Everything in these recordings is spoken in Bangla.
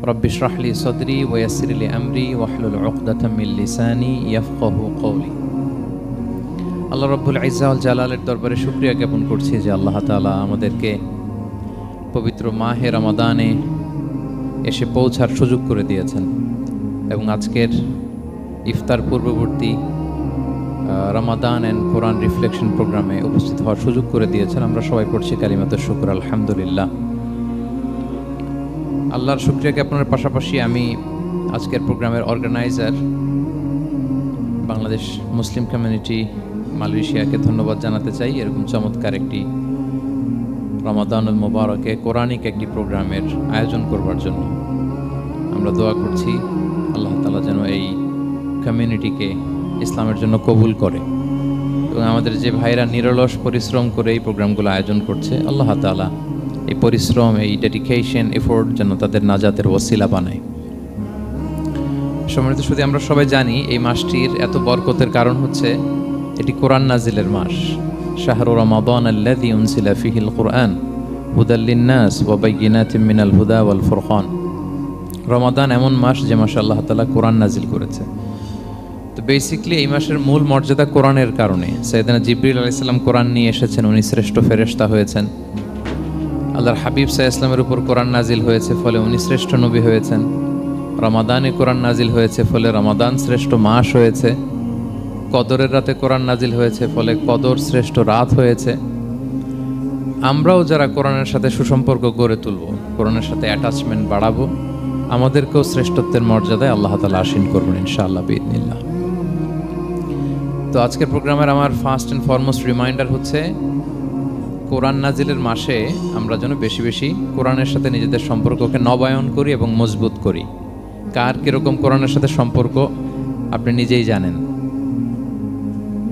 রব্বি ইশরাহ লি সাদরি ওয়া ইয়াসসির লি আমরি ওয়াহলুল উকদাতাম মিন লিসানি ইয়াফকাহু কওলি। আল্লাহ রাব্বুল ইজ্জা ওয়াল জালালের দরবারে শুকরিয়া জ্ঞাপন করছি যে আল্লাহ তাআলা আমাদেরকে পবিত্র মাহে রমাদানে এসে পৌঁছার সুযোগ করে দিয়েছেন এবং আজকের ইফতার পূর্ববর্তী রমাদান অ্যান্ড কোরআন রিফ্লেকশন প্রোগ্রামে উপস্থিত হওয়ার সুযোগ করে দিয়েছেন। আমরা সবাই পড়ছি কালিমাতুশ শুকর, আলহামদুলিল্লাহ। আল্লাহর শুকরিয়া জ্ঞাপনের পাশাপাশি আমি আজকের প্রোগ্রামের অর্গানাইজার বাংলাদেশ মুসলিম কমিউনিটি মালয়েশিয়াকে ধন্যবাদ জানাতে চাই এরকম চমৎকার একটি রমাদানুল মুবারকে কোরআনিক একটি প্রোগ্রামের আয়োজন করবার জন্য। আমরা দোয়া করছি আল্লাহ তাআলা যেন এই কমিউনিটিকে ইসলামের জন্য কবুল করে এবং আমাদের যে ভাইরা নিরলস পরিশ্রম করে এই প্রোগ্রামগুলো আয়োজন করছে, আল্লাহ তাআলা এই পরিশ্রম, এই ডেডিকেশন, এফোর্ট যেন তাদের নাজাতের ওসিলা বানায়। সম্মানিত শুধু আমরা সবাই জানি এই মাসটির এত বরকতের কারণ হচ্ছে এটি কোরআন নাজিলের মাস। শাহরু রমাদান আল্লাযী উনজিলা ফীহিল কুরআন হুদাল লিন-নাস ওয়া বাইয়িনাতিম মিনাল হুদা ওয়াল ফুরকান। রমাদান এমন মাস যে মাসে আল্লাহ তাআলা কোরআন নাজিল করেছে। তো বেসিক্যালি এই মাসের মূল মর্যাদা কোরআনের কারণে। সাইয়েদনা জিবরিল আলাইহিস সালাম কোরআন নিয়ে এসেছেন, উনি শ্রেষ্ঠ ফেরেশতা হয়েছেন। আল্লাহর হাবিব সাল্লাল্লাহু আলাইহি ওয়াসাল্লামের উপর কোরআন নাজিল হয়েছে, ফলে উনি শ্রেষ্ঠ নবী হয়েছেন। রমাদানে কোরআন নাজিল হয়েছে, ফলে রমাদান শ্রেষ্ঠ মাস হয়েছে। কদরের রাতে কোরআন নাজিল হয়েছে, ফলে কদর শ্রেষ্ঠ রাত হয়েছে। আমরাও যারা কোরআনের সাথে সুসম্পর্ক গড়ে তুলব, কোরআনের সাথে অ্যাটাচমেন্ট বাড়াবো, আমাদেরকেও শ্রেষ্ঠত্বের মর্যাদায় আল্লাহ তাআলা আসীন করবেন ইনশাআল্লাহ বিইذنিল্লাহ। তো আজকের প্রোগ্রামের আমার ফার্স্ট অ্যান্ড ফরমোস্ট রিমাইন্ডার হচ্ছে কোরআন নাজিলের মাসে আমরা যেন বেশি বেশি কোরআনের সাথে নিজেদের সম্পর্ককে নবায়ন করি এবং মজবুত করি। কার কীরকম কোরআনের সাথে সম্পর্ক আপনি নিজেই জানেন।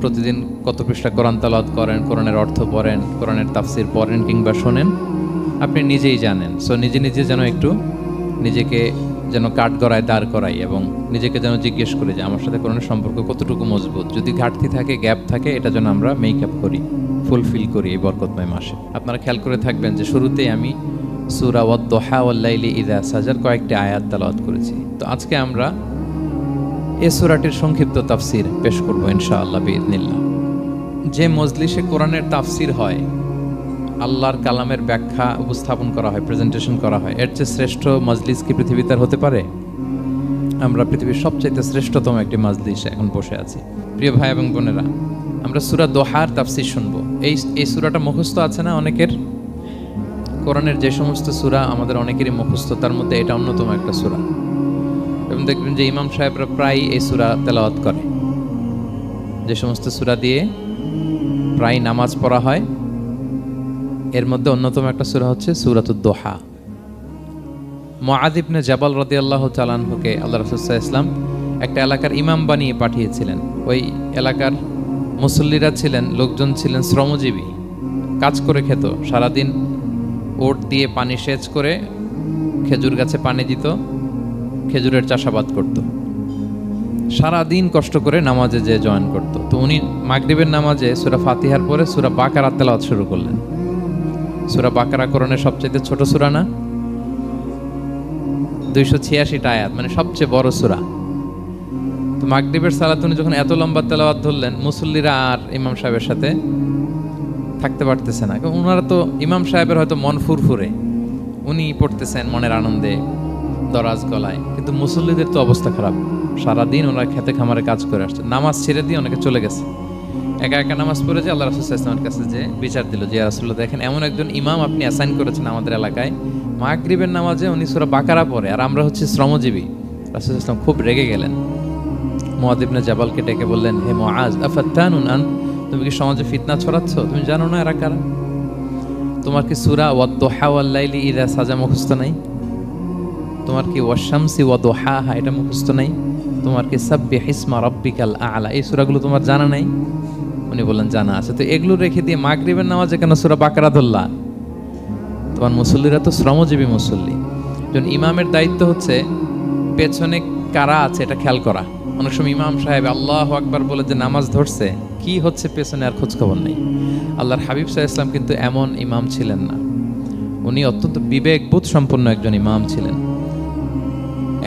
প্রতিদিন কত পৃষ্ঠা কোরআন তেলাওয়াত করেন, কোরআনের অর্থ পড়েন, কোরআনের তাফসির পড়েন কিংবা শোনেন, আপনি নিজেই জানেন। সো নিজে নিজে যেন একটু নিজেকে যেন কাঠগড়ায় দাঁড় করাই এবং নিজেকে যেন জিজ্ঞেস করি যে আমার সাথে কোরআনের সম্পর্ক কতটুকু মজবুত। যদি ঘাটতি থাকে, গ্যাপ থাকে, এটা যেন আমরা মেক আপ করি, ফুলফিল করি এই বরকতময় মাসে। আপনারা খেয়াল করে থাকবেন যে শুরুতেই আমি সূরা ওয়াদ-দুহা ওয়াল-লাইলি ইযা সাজার কয়েকটি আয়াত তেলাওয়াত করেছি। তো আজকে আমরা এই সূরাটির সংক্ষিপ্ত তাফসির পেশ করব ইনশাআল্লাহ বিইذنিল্লাহ। যে মজলিসে কোরআনের তাফসির হয়, আল্লাহর কালামের ব্যাখ্যা উপস্থাপন করা হয়, প্রেজেন্টেশন করা হয়, এর চেয়ে শ্রেষ্ঠ মজলিস কি পৃথিবীতে হতে পারে? আমরা পৃথিবীর সবচাইতে শ্রেষ্ঠতম একটি মজলিসে এখন বসে আছি। প্রিয় ভাই এবং বোনেরা, আমরা সূরা দোহার তাফসির শুনবো। এই সূরাটা মুখস্থ আছে না অনেকের? কোরআনের যে সমস্ত সূরা আমাদের অনেকেরই মুখস্থ, তার মধ্যে এটা অন্যতম একটা সূরা। এবং দেখবেন যে ইমাম সাহেবরা প্রায় এই সূরা তেলাওয়াত করে। যে সমস্ত সূরা দিয়ে প্রায় নামাজ পড়া হয়, এর মধ্যে অন্যতম একটা সূরা হচ্ছে সূরাতুদ দোহা। মুআয ইবনে জাবাল রাদিয়াল্লাহু তাআলা আনহুকে আল্লাহ রাসূল সাল্লাল্লাহু আলাইহি ওয়াসাল্লাম একটা এলাকার ইমাম বানিয়ে পাঠিয়েছিলেন। ওই এলাকার মুসল্লিরা ছিলেন, লোকজন ছিলেন শ্রমজীবী, কাজ করে খেত। সারাদিন ওট দিয়ে পানি সেচ করে খেজুর গাছে পানি দিত, খেজুরের চাষাবাদ করত, সারাদিন কষ্ট করে নামাজে যে জয়েন করত। তো উনি মাগরিবের নামাজে সূরা ফাতিহার পরে সূরা বাকারা তেলাওয়াত শুরু করলেন। সূরা বাকারা কোরআনের সবচেয়ে ছোট সূরা না? 286টা আয়াত, মানে সবচেয়ে বড় সূরা। তো মাগরিবের সালাত উনি যখন এত লম্বা তেলাওয়াত ধরলেন, মুসল্লিরা আর ইমাম সাহেবের সাথে থাকতে পারতেছে না। ওনারা তো, ইমাম সাহেবের হয়তো মন ফুরফুরে, উনি পড়তেছেন মনের আনন্দে দরাজ গলায়, কিন্তু মুসল্লিদের তো অবস্থা খারাপ। সারাদিন ওনারা খেতে খামারে কাজ করে আসছে, নামাজ ছেড়ে দিয়ে অনেকে চলে গেছে। একা একা নামাজ পড়ে যে আল্লাহ রাসূল সাল্লাল্লাহু আলাইহি ওয়াসাল্লামের কাছে যে বিচার দিল যে ইয়া রাসূলুল্লাহ, দেখেন এমন একজন ইমাম আপনি অ্যাসাইন করেছেন আমাদের এলাকায়, মাগরিবের নামাজে উনি সূরা বাকারা পড়ে আর আমরা হচ্ছে শ্রমজীবী। রাসূল সাল্লাল্লাহু আলাইহি ওয়াসাল্লাম খুব রেগে গেলেন। মুআয ইবনে জাবালকে ডেকে বললেন, হে মুআয, আফাত্তানুন আন, তুমি কি সমাজে ফিতনা ছড়াচ্ছ? তুমি জানো না এরা কারা? তোমার কি সূরা ওয়াদ-দুহা ওয়াল-লাইলি ইযা সাজা মুখস্থ নাই? তোমার কি ওয়াশ-শামসি ওয়া-দুহাহা এটা মুখস্থ নাই? তোমার কি সাব্বিহ ইসমা রাব্বিকাল আ'লা এই সূরাগুলো তোমার জানা নাই? উনি বললেন জানা আছে। তো এগুলো রেখে দিয়ে মাগরিবের নামাজে কেন সূরা বাকারা ধরলা? তোমার মুসল্লিরা তো শ্রমজীবী মুসল্লি। যখন ইমামের দায়িত্ব হচ্ছে পেছনে কারা আছে এটা খেয়াল করা। অনেক সময় ইমাম সাহেব আল্লাহু আকবার বলে যে নামাজ ধরছে, কি হচ্ছে পেছনে আর খোঁজ খবর নেই। আল্লাহর হাবিব সাল্লাল্লাহু আলাইহি ওয়াসাল্লাম কিন্তু এমন ইমাম ছিলেন না। উনি অত্যন্ত বিবেকবোধ সম্পন্ন একজন ইমাম ছিলেন।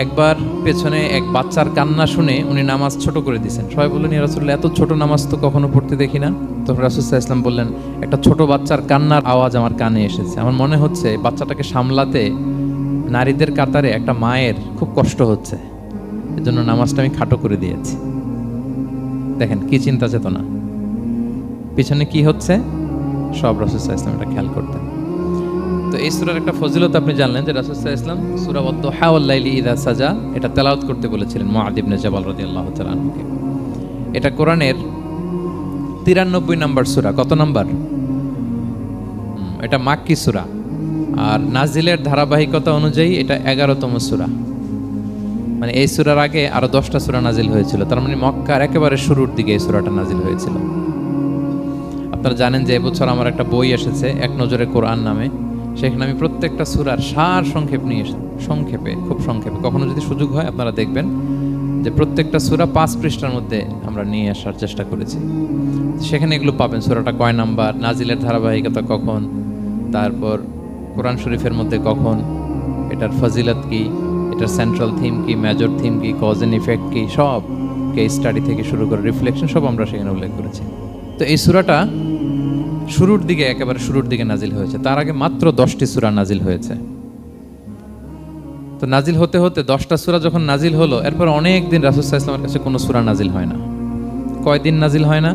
একবার পেছনে এক বাচ্চার কান্না শুনে উনি নামাজ ছোট করে দিয়েছেন। সবাই বললেন, ইয়া রাসূলুল্লাহ, এত ছোট নামাজ তো কখনো পড়তে দেখি না। তখন রাসূল সাল্লাল্লাহু আলাইহি ওয়াসাল্লাম বললেন, একটা ছোট বাচ্চার কান্নার আওয়াজ আমার কানে এসেছে। আমার মনে হচ্ছে বাচ্চাটাকে সামলাতে নারীদের কাতারে একটা মায়ের খুব কষ্ট হচ্ছে, এজন্য নামাজটা আমি খাটো করে দিয়েছি। দেখেন কি চিন্তা চেতনা, পিছনে কি হচ্ছে সব রাসূল সাল্লাল্লাহু আলাইহি ওয়াসাল্লাম এটা খেয়াল করতেন। তো এই সূরার একটা ফজিলত আপনি জানলেন যে রাসূল সাল্লাল্লাহু আলাইহি ওয়াসাল্লাম সূরা ওয়াদ-দুহা ওয়াল লাইলি ইযা সাজা এটা তেলাওয়াত করতে বলেছিলেন মুআয ইবনে জাবাল রাদিয়াল্লাহু তাআলা আনহুকে। এটা কোরআনের 93 নম্বর সূরা। কত নাম্বার? এটা মাক্কি সূরা, আর নাজিলের ধারাবাহিকতা অনুযায়ী এটা 11তম সূরা। মানে এই সূরার আগে আরো 10টা সূরা নাজিল হয়েছিল, তার মানে মক্কার একেবারে শুরুর দিকে এই সূরাটা নাজিল হয়েছিল। আপনারা জানেন যে এবছর আমার একটা বই এসেছে এক নজরে কোরআন নামে, সেখানে আমি প্রত্যেকটা সূরার সার সংক্ষেপ নিয়ে এসেছি, সংক্ষেপে, খুব সংক্ষেপে। কখনো যদি সুযোগ হয় আপনারা দেখবেন যে প্রত্যেকটা সূরা 5 পৃষ্ঠার মধ্যে আমরা নিয়ে আসার চেষ্টা করেছি। সেখানে এগুলো পাবেন, সূরাটা কয় নাম্বার, নাজিলের ধারাবাহিকতা কখন, তারপর কোরআন শরীফের মধ্যে কখন, এটার ফজিলত কি, এটার সেন্ট্রাল থিম কি, মেজর থিম কি, কজ এন্ড ইফেক্ট কি, সব কেস স্টাডি থেকে শুরু করে রিফ্লেকশন সব আমরা সেখানে উল্লেখ করেছি। তো এই সূরাটা শুরুর দিকে, একেবারে শুরুর দিকে নাজিল হয়েছে। তার আগে মাত্র 10টি সূরা নাজিল হয়েছে। তো নাজিল হতে হতে 10টা সূরা যখন নাজিল হলো, এরপর অনেক দিন রাসূল সাল্লাল্লাহু আলাইহি ওয়াসাল্লামের কাছে কোনো সূরা নাজিল হয় না। কয়দিন নাজিল হয় না?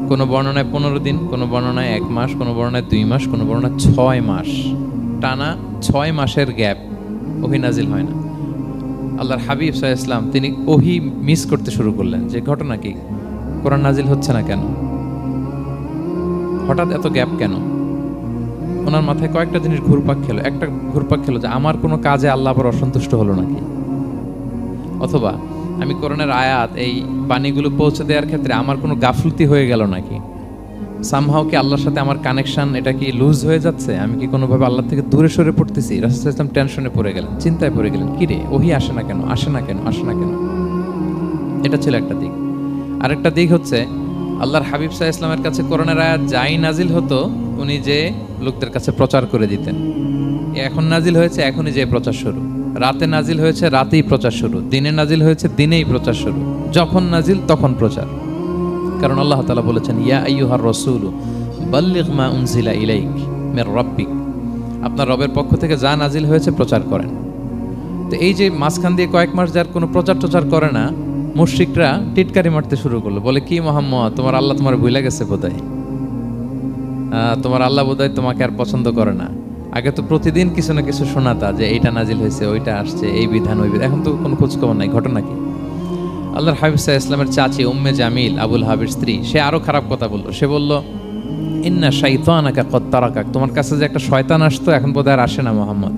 কোনো বর্ণনায় 15 দিন, কোনো বর্ণনায় 1 মাস, কোনো বর্ণনায় 2 মাস, কোনো বর্ণনায় 6 মাস, টানা 6 মাসের গ্যাপ ওহী নাজিল হয় না। আল্লাহর হাবিব সাল্লাল্লাহু আলাইহি ওয়াসাল্লাম তিনি ওহী মিস করতে শুরু করলেন, যে ঘটনা কি, কোরআন নাজিল হচ্ছে না কেন, হঠাৎ এত গ্যাপ কেন? ওনার মাথায় কয়েকটা জিনিস ঘুরপাক খেলো। একটা ঘুরপাক খেলো যে আমার কোনো কাজে আল্লাহ আবার অসন্তুষ্ট হলো নাকি, অথবা আমি কোরআনের আয়াত এই বাণীগুলো পৌঁছে দেওয়ার ক্ষেত্রে আমার কোনো গাফলতি হয়ে গেল নাকি, সামহাও কি আল্লাহর সাথে আমার কানেকশন এটা কি লুজ হয়ে যাচ্ছে, আমি কি কোনোভাবে আল্লাহ থেকে দূরে সরে পড়তেছি। রাসূল সাল্লাল্লাহু আলাইহি ওয়াসাল্লাম টেনশনে পড়ে গেলেন, চিন্তায় পড়ে গেলেন, কি রে ওহী আসে না কেন, আসে না কেন, আসে না কেন। এটা ছিল একটা দিক। আরেকটা দিক হচ্ছে আল্লাহর হাবিব সাল্লাল্লাহু আলাইহি ওয়াসাল্লামের কাছে কোরআনের আয়াত যাই নাজিল হতো উনি যে লোকদের কাছে প্রচার করে দিতেন। এখন নাজিল হয়েছে, এখনই যে প্রচার শুরু, রাতে নাজিল হয়েছে, রাতেই প্রচার শুরু, দিনে নাজিল হয়েছে, দিনেই প্রচার শুরু, যখন নাজিল তখন প্রচার। কারণ আল্লাহ তাআলা বলেছেন, ইয়া আইয়ুহার রাসূলু বাল্লিগ মা উনজিলা ইলাইক মির রাব্বিক, আপনার রবের পক্ষ থেকে যা নাজিল হয়েছে প্রচার করেন। তো এই যে মাঝখান দিয়ে কয়েক মাস যার কোনো প্রচার টচার করে না, মুশরিকরা টিটকারি মারতে শুরু করলো, বলে কি মুহাম্মদ, তোমার আল্লাহ তোমার ভুলে গেছে বোধহয়, তোমার আল্লাহ বোধহয় তোমাকে আর পছন্দ করে না। আগে তো প্রতিদিন কিছু না কিছু শোনাতা যে এইটা নাজিল হয়েছে, ওইটা আসছে, এই বিধান ওই বিধান, এখন তো কোনো খোঁজখবর নাই। ঘটনা কি? আল্লাহর হাবিব সাল্লাল্লাহু আলাইহি ওয়াসাল্লামের চাচি উম্মে জামিল, আবুল হাবির স্ত্রী, সে আরো খারাপ কথা বললো। সে বলল, ইন্না শাইতানাকা কদ তারাকাক, তোমার কাছে যে একটা শয়তান আসতো এখন বোধহয় আর আসে না মুহাম্মদ,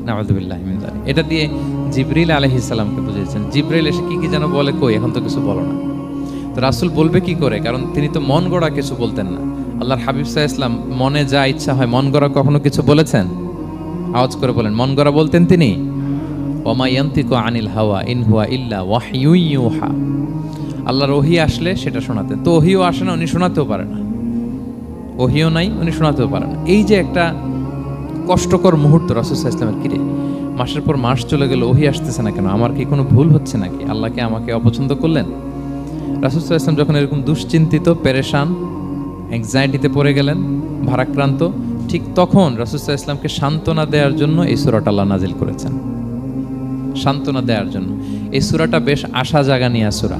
নাউযুবিল্লাহি মিন যালিক। এটা দিয়ে জিবরিল আলাইহিস সালামকে বুঝিয়েছেন। জিবরিল এসে কি কি যেন বলে, কই এখন তো কিছু বলো না। তো রাসূল বলবে কি করে, কারণ তিনি তো মন গড়া কিছু বলতেন না। আল্লাহর হাবিব সাল্লাল্লাহু আলাইহি ওয়াসাল্লাম মনে যা ইচ্ছা হয় মন গড়া কখনো কিছু বলেছেন? আওয়াজ করে বলেন, মন গড়া বলতেন তিনি? ওমা ইয়ান্তিকু আনিল হাওয়া ইন হুয়া ইল্লা ওয়াহয়ু ইউহা, আল্লাহর ওহী আসলে সেটা শোনাতেন। তো ওহীও আসে না, উনি শোনাতেও পারে না, ওহীও নাই, উনি শোনাতেও পারে না। এই যে একটা কষ্টকর মুহূর্ত রাসূল সাল্লাল্লাহু আলাইহি ওয়াসাল্লামের, কিরে মাসের পর মাস চলে গেল, ওহী আসতেছে না কেন, আমার কি কোনো ভুল হচ্ছে নাকি, আল্লাহকে আমাকে অপছন্দ করলেন? রাসূল সাল্লাল্লাহু আলাইহি ওয়াসাল্লাম যখন এরকম দুশ্চিন্তিত, পেরেশান, অ্যাংজাইটিতে পড়ে গেলেন, ভারাক্রান্ত, ঠিক তখন রাসূল সাল্লাল্লাহু আলাইহি ওয়াসাল্লামকে সান্ত্বনা দেওয়ার জন্য এই সূরাটা আল্লাহ নাজিল করেছেন। সান্ত্বনা দেওয়ার জন্য এই সূরাটা বেশ আশা জাগানিয়া সূরা,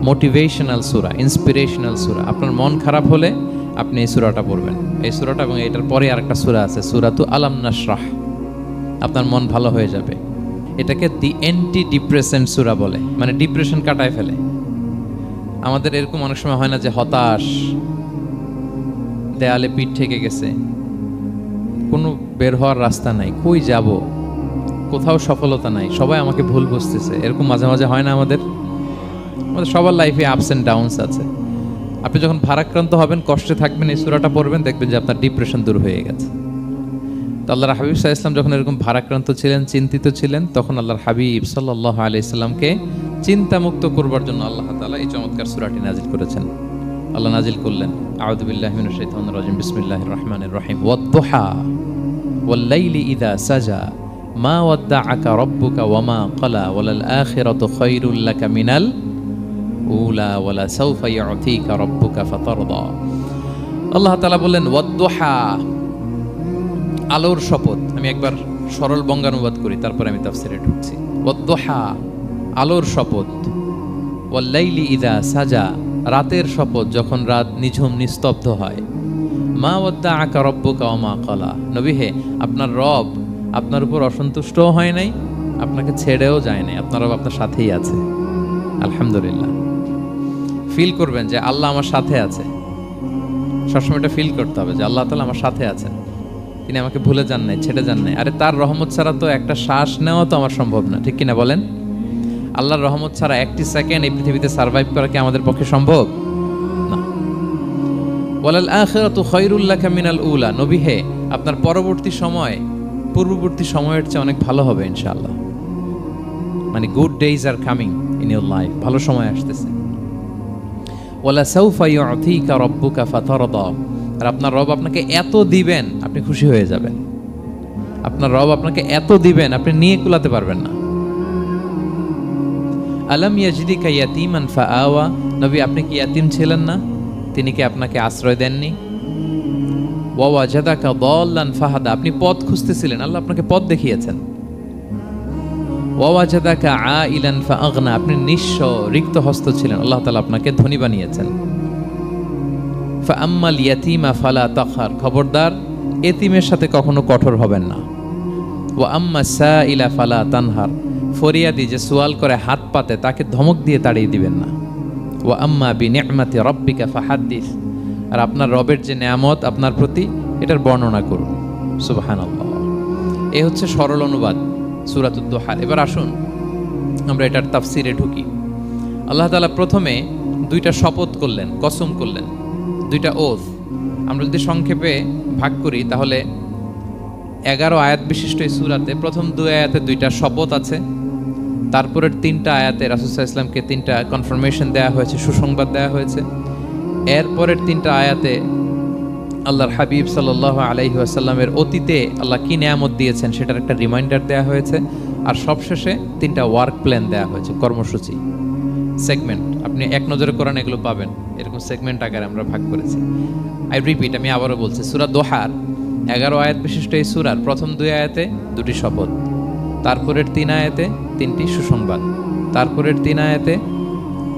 মোটিভেশনাল সূরা, ইন্সপিরেশনাল সূরা। আপনার মন খারাপ হলে আপনি এই সূরাটা পড়বেন, এই সূরাটা, এবং এটার পরে আরেকটা সূরা আছে, সূরাতু আলাম নাশরাহ, আপনার মন ভালো হয়ে যাবে। এটাকে দি অ্যান্টি ডিপ্রেসেন্ট সূরা বলে, মানে ডিপ্রেশন কাটায় ফেলে। আমাদের এরকম অনেক সময় হয় না যে হতাশ, দেয়ালে পিঠ ঠেকে গেছে, কোনো বের হওয়ার রাস্তা নাই, কই যাব, কোথাও সফলতা নাই, সবাই আমাকে ভুল বুঝতেছে, এরকম মাঝে মাঝে হয় না? আমাদের সবার লাইফে আপস এন্ড ডাউনস আছে। আপনি যখন ভারাক্রান্ত হবেন, কষ্টে থাকবেন, এই সূরাটা পড়বেন, দেখবেন যে আপনার ডিপ্রেশন দূর হয়ে গেছে। তো আল্লাহর হাবিব সাল্লাল্লাহু আলাইহি ওয়াসাল্লাম যখন এরকম ভারাক্রান্ত ছিলেন, চিন্তিত ছিলেন, তখন আল্লাহর হাবিব সাল্লাল্লাহু আলাইহি ওয়াসাল্লামকে চিন্তামুক্ত করবার জন্য আল্লাহ তাআলা এই চমৎকার সূরাটি নাজিল করেছেন। আল্লাহ নাজিল করলেন, আউযু বিল্লাহি মিনাশ শাইতানির রাজিম, বিসমিল্লাহির রহমানির রহিম, ওয়াদ-দুহা ওয়াল লাইলি ইযা সাজা মা ওয়াদ্দাআকা রাব্বুকা ওয়া মা ক্বালা ওয়ালাল আখিরাতু খায়রুল লাকা মিনাল উলা ওয়ালা সাওফা ইউতিকা রাব্বুকা ফাতারদা। আল্লাহ তাআলা বললেন ওয়াদ্দুহা, আলোর শপথ। আমি একবার সরল বঙ্গানুবাদ করি, তারপরে আমি তাফসিরে ঢুকছি। ওয়াদ্দুহা, আলোর শপথ। ওয়াল্লাইলি ইযা সাজা, রাতের শপথ যখন রাত নিঝুম নিস্তব্ধ হয়। মা ওয়াদ্দাআকা রাব্বুকা ওয়া মা ক্বালা, নবী হে, আপনার রব আপনার উপর অসন্তুষ্টও হয় নাই, আপনাকে ছেড়েও যায় নাই, আপনার রব আপনার সাথেই আছে। আলহামদুলিল্লাহ। ফিল করবেন যে আল্লাহ আমার সাথে আছে। সবসময় এটা ফিল করতে হবে যে আল্লাহ তাআলা আমার সাথে আছেন, তিনি আমাকে ভুলে যান নাই, ছেড়ে যান নাই। আরে তার রহমত ছাড়া তো একটা শ্বাস নেওয়া তো আমার সম্ভব না, ঠিক কিনা বলেন? আল্লাহর রহমত ছাড়া একটি সেকেন্ড এই পৃথিবীতে সার্ভাইভ করা কি আমাদের পক্ষে সম্ভব না? ওয়ালাল আখিরাতু খায়রুল লাকা মিনাল উলা, নবী হে, আপনার পরবর্তী সময় পূর্ববর্তী সময়ের চেয়ে অনেক ভালো হবে ইনশাআল্লাহ। মানে good days are coming in your life, ভালো সময় আসতেছে। ওয়ালা সাওফা ইউতিকা রাব্বুকা ফাতারদা, আর আপনার রব আপনাকে এত দিবেন আপনি খুশি হয়ে যাবেন। আপনার রব আপনাকে এত দিবেন আপনি নিয়ে কুলাতে পারবেন না। আলাম ইয়াজিদিকা ইয়াতীমান ফাআওয়া, নবী আপনি কি ইয়াতীম ছিলেন না? তিনি কি আপনাকে আশ্রয় দেননি? ওয়া ওয়াজাদাকা দাল্লান ফাহাদা, আপনি পথ খুঁজতেছিলেন, আল্লাহ আপনাকে পথ দেখিয়েছেন। ওয়া ওয়াজাদাকা আইলান ফাআগনা, আপনি নিঃস্ব রিক্ত হস্ত ছিলেন, আল্লাহ তাআলা আপনাকে ধনী বানিয়েছেন। ফাআম্মাল ইয়াতীমা ফালা তাকহার, খবরদার এতিমের সাথে কখনো কঠোর হবেন না। ওয়া আম্মা সাইলা ফালা তানহার, ফরিয়াদি যে সুয়াল করে হাত পাতে তাকে ধমক দিয়ে তাড়িয়ে দিবেন না। ওয়া আম্মা বিনি'মাতি রাব্বিকা ফাহাদ্দিস, আর আপনার রবের যে নেয়ামত আপনার প্রতি এটার বর্ণনা করুন। সুবহানাল্লাহ। এই হচ্ছে সরল অনুবাদ সূরাতুদ দুহা। এবার আসুন আমরা এটার তাফসিরে ঢুকি। আল্লাহ তাআলা প্রথমে দুইটা শপথ করলেন, কসম করলেন, দুইটা ওথ। আমরা যদি সংক্ষেপে ভাগ করি তাহলে 11 আয়াত বিশিষ্ট এই সূরাতে প্রথম 2 আয়াতে দুইটা শপথ আছে, তারপরের 3টা আয়াতে রাসূল সাল্লাল্লাহু আলাইহি ওয়াসাল্লামকে 3টা কনফার্মেশন দেওয়া হয়েছে, সুসংবাদ দেওয়া হয়েছে। এরপরের 3টা আয়াতে আল্লাহর হাবিব সাল্লাল্লাহু আলাইহি ওয়াসাল্লামের অতীতে আল্লাহ কি নেয়ামত দিয়েছেন সেটার একটা রিমাইন্ডার দেওয়া হয়েছে। আর সবশেষে 3টা ওয়ার্ক প্ল্যান দেওয়া হয়েছে, কর্মসূচি, সেগমেন্ট। আপনি এক নজরে কোরআন এগুলো পাবেন, এরকম সেগমেন্ট আকারে আমরা ভাগ করেছি। আই রিপিট, আমি আবারও বলছি, সূরা দোহার 11 আয়াত বিশিষ্ট এই সূরার প্রথম 2 আয়াতে 2টি শপথ, তারপরের 3 আয়াতে 3টি সুসংবাদ, তারপরের 3 আয়াতে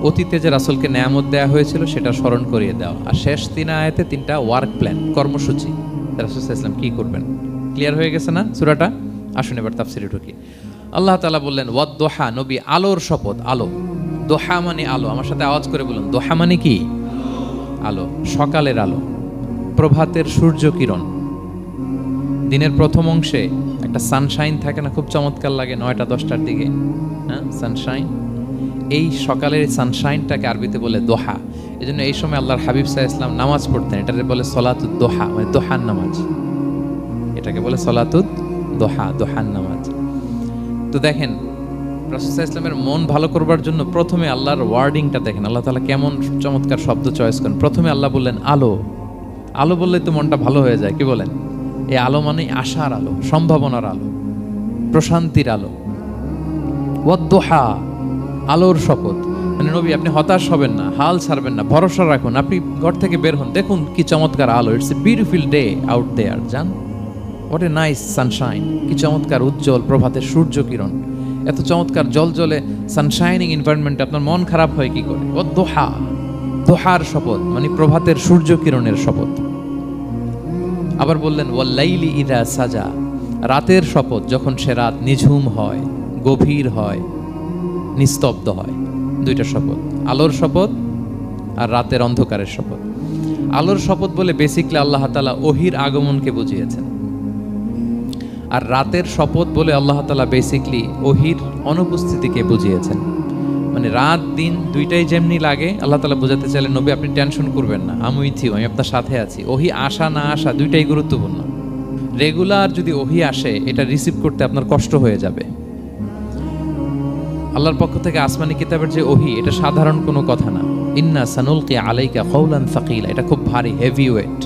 অতীতে যে রাসূলকে নেয়ামত দেওয়া হয়েছিল সেটা স্মরণ করিয়ে দেওয়া, আর শেষ 3 আয়াতে 3টা ওয়ার্ক প্ল্যান, কর্মসূচি, রাসূল সাল্লাল্লাহু আলাইহি ওয়াসাল্লাম কি করবেন। ক্লিয়ার হয়ে গেছে না সূরাটা? আসুন এবার তাফসিরে ঢুকি। আল্লাহ তাআলা বললেন ওয়াদ-দোহা, নবী আলোর শপথ। আলো, দোহা মানে আলো। আমার সাথে আওয়াজ করে বলুন, দোহা মানে কি? আলো, সকালের আলো, প্রভাতের সূর্য কিরণ। দিনের প্রথম অংশে একটা সানশাইন থাকে না, খুব চমৎকার লাগে 9টা 10টার দিকে, হ্যাঁ, সানশাইন। এই সকালের সানশাইনটাকে আরবিতে বলে দোহা। এই জন্য এই সময় আল্লাহর হাবিব সাল্লাল্লাহু আলাইহি ওয়াসাল্লাম নামাজ পড়তেন, এটাকে বলে সলাতুদ দোহা, মানে দোহার নামাজ। এটাকে বলে সলাতুদ দোহা, দোহার নামাজ। তো দেখেন রাসূল সাল্লাল্লাহু আলাইহি ওয়াসাল্লামের মন ভালো করবার জন্য প্রথমে আল্লাহর ওয়ার্ডিংটা দেখেন, আল্লাহ তাআলা কেমন চমৎকার শব্দ চয়েস করেন। প্রথমে আল্লাহ বললেন আলো। আলো বললে তো মনটা ভালো হয়ে যায়, কি বলেন? এই আলো মানে আশার আলো, সম্ভাবনার আলো, প্রশান্তির আলো। ওয়াদ-দোহা, আলোর শপথ। মানে নবী আপনি হতাশ হবেন না, হাল ছাড়বেন না, ভরসা রাখুন। আপনি ঘর থেকে বের হন, দেখুন কি চমৎকার আলো। It's a beautiful day out there. যান, হোয়াট এ নাইস সানশাইন, কি চমৎকার উজ্জ্বল প্রভাতের সূর্য কিরণ। এত চমৎকার জলজলে সানশাইনিং এনভায়রনমেন্টে আপনার মন খারাপ হয় কি করে? ওয়াদ-দোহা, দোহার শপথ মানে প্রভাতের সূর্য কিরণের শপথ। আবার বললেন ওয়াল্লাইলি ইযা সাজা, রাতের শপথ যখন সে রাত নিঝুম হয়, গভীর হয়, নিস্তব্ধ হয়। 2টা শপথ, আলোর শপথ আর রাতের অন্ধকারের শপথ। আলোর শপথ বলে বেসিকলি আল্লাহ তাআলা ওহির আগমনকে বুঝিয়েছেন, আর রাতের শপথ বলে আল্লাহ তাআলা বেসিকলি ওহির অনুপস্থিতিকে বুঝিয়েছেন। মানে রাত দিন দুইটাই যেমনি লাগে, আল্লাহ তাআলা বোঝাতে চাইলেন নবী আপনি টেনশন করবেন না, আমি উইথ ইউ, আমি আপনার সাথে আছি। ওহি আসা না আসা দুইটাই গুরুত্বপূর্ণ। রেগুলার যদি ওহি আসে এটা রিসিভ করতে আপনার কষ্ট হয়ে যাবে। আল্লাহর পক্ষ থেকে আসমানি কিতাবের যে ওহি, এটা সাধারণ কোনো কথা না। ইন্না সানুলকি আলাইকা কওলান সাকিলা, এটা খুব ভারী, হেভি ওয়েট।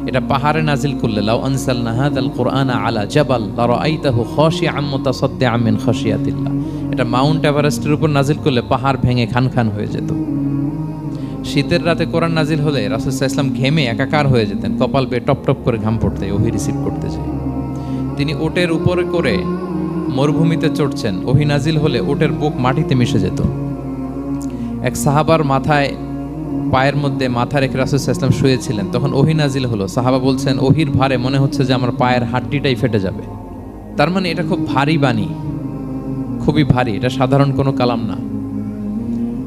এটা পাহাড়ে নাজিল করলে, লাউ আনসালনা হাযাল কুরআনা আলা জাবাল লারাআইতাহু খাশিআম মুতাসাদ্দিআম মিন খাশিয়াতিল্লাহ, এটা মাউন্ট এভারেস্টের উপর নাজিল করলে পাহাড় ভেঙে খান খান হয়ে যেত। শীতের রাতে কোরআন নাজিল হলে রাসূল সাল্লাল্লাহু আলাইহি ওয়াসাল্লাম ঘেমে একাকার হয়ে যেতেন, কপাল বেয়ে টপ টপ করে ঘাম পড়তে, ওহী রিসিভ করতে যায়। তিনি ওটের উপরে করে মরুভূমিতে চড়ছেন, ওহী নাজিল হলে ওটের বুক মাটিতে মিশে যেত। এক সাহাবার মাথায় পায়ের মধ্যে মাথা রেখে রাসূল সাল্লাল্লাহু আলাইহি ওয়াসাল্লাম শুয়েছিলেন, তখন ওহী নাজিল হলো। সাহাবা বলছেন, ওহীর ভারে মনে হচ্ছে যে আমার পায়ের হাড্ডিটাই ফেটে যাবে। তার মানে এটা খুব ভারী বাণী, খুবই ভারী, এটা সাধারণ কোনো কালাম না।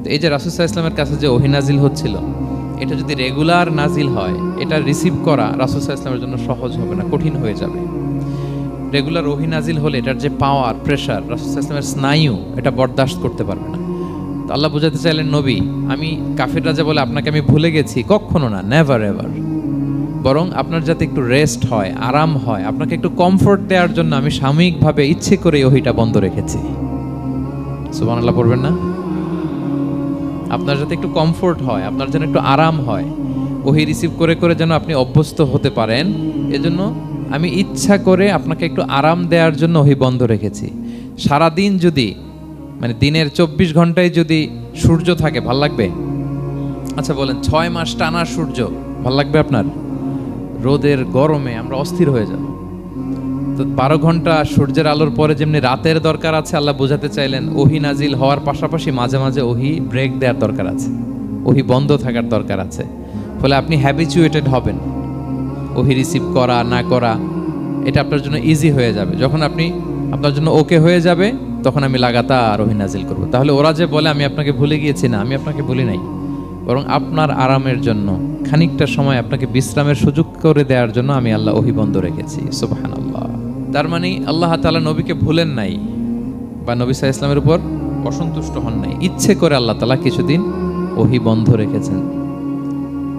তো এই যে রাসূল সাল্লাল্লাহু আলাইহি ওয়াসাল্লামের কাছে যে ওহী নাজিল হচ্ছিল, এটা যদি রেগুলার নাজিল হয়, এটা রিসিভ করা রাসূল সাল্লাল্লাহু আলাইহি ওয়াসাল্লামের জন্য সহজ হবে না, কঠিন হয়ে যাবে। রেগুলার ওহী নাজিল হলে এটার যে পাওয়ার, প্রেশার, রাসূল সাল্লাল্লাহু আলাইহি ওয়াসাল্লামের স্নায়ু এটা বরদাস্ত করতে পারবে না। তো আল্লাহ বোঝাতে চাইলেন, নবী, আমি কাফিররা যে বলে আপনাকে আমি ভুলে গেছি, কখনো না, নেভার এভার। বরং আপনার যাতে একটু রেস্ট হয়, আরাম হয়, আপনাকে একটু কমফোর্ট দেওয়ার জন্য আমি সাময়িকভাবে ইচ্ছে করে ওহীটা বন্ধ রেখেছি। সুবহানাল্লাহ পড়বেন না? আপনার যাতে একটু কমফোর্ট হয়, আপনার যেন একটু আরাম হয়, ওহী রিসিভ করে করে যেন আপনি অভ্যস্ত হতে পারেন, এজন্য আমি ইচ্ছা করে আপনাকে একটু আরাম দেওয়ার জন্য ওহী বন্ধ রেখেছি। সারাদিন যদি, মানে দিনের 24 ঘন্টায় যদি সূর্য থাকে, ভাল লাগবে? আচ্ছা বলেন, 6 মাস টানা সূর্য ভাল লাগবে আপনার? রোদের গরমে আমরা অস্থির হয়ে যাব। তো 12 ঘন্টা সূর্যের আলোর পরে যেমনি রাতের দরকার আছে, আল্লাহ বোঝাতে চাইলেন ওহী নাজিল হওয়ার পাশাপাশি মাঝে মাঝে ওহী ব্রেক দেওয়ার দরকার আছে, ওহী বন্ধ থাকার দরকার আছে। ফলে আপনি হ্যাবিচুয়েটেড হবেন, ওহী রিসিভ করা না করা এটা আপনার জন্য ইজি হয়ে যাবে। যখন আপনি আপনার জন্য ওকে হয়ে যাবে, তখন আমি লাগাতার ওহী নাজিল করব। তাহলে ওরা যে বলে আমি আপনাকে ভুলে গিয়েছি, না, আমি আপনাকে ভুলি নাই, বরং আপনার আরামের জন্য খানিকটা সময় আপনাকে বিশ্রামের সুযোগ করে দেওয়ার জন্য আমি আল্লাহ ওহী বন্ধ রেখেছি। সুবহানাল্লাহ। তার মানে আল্লাহ তাআলা নবীকে ভুলেন নাই বা নবী সাল্লাল্লাহু আলাইহি ওয়াসাল্লামের উপর অসন্তুষ্ট হন নাই, ইচ্ছে করে আল্লাহ তাআলা কিছুদিন ওহী বন্ধ রেখেছেন।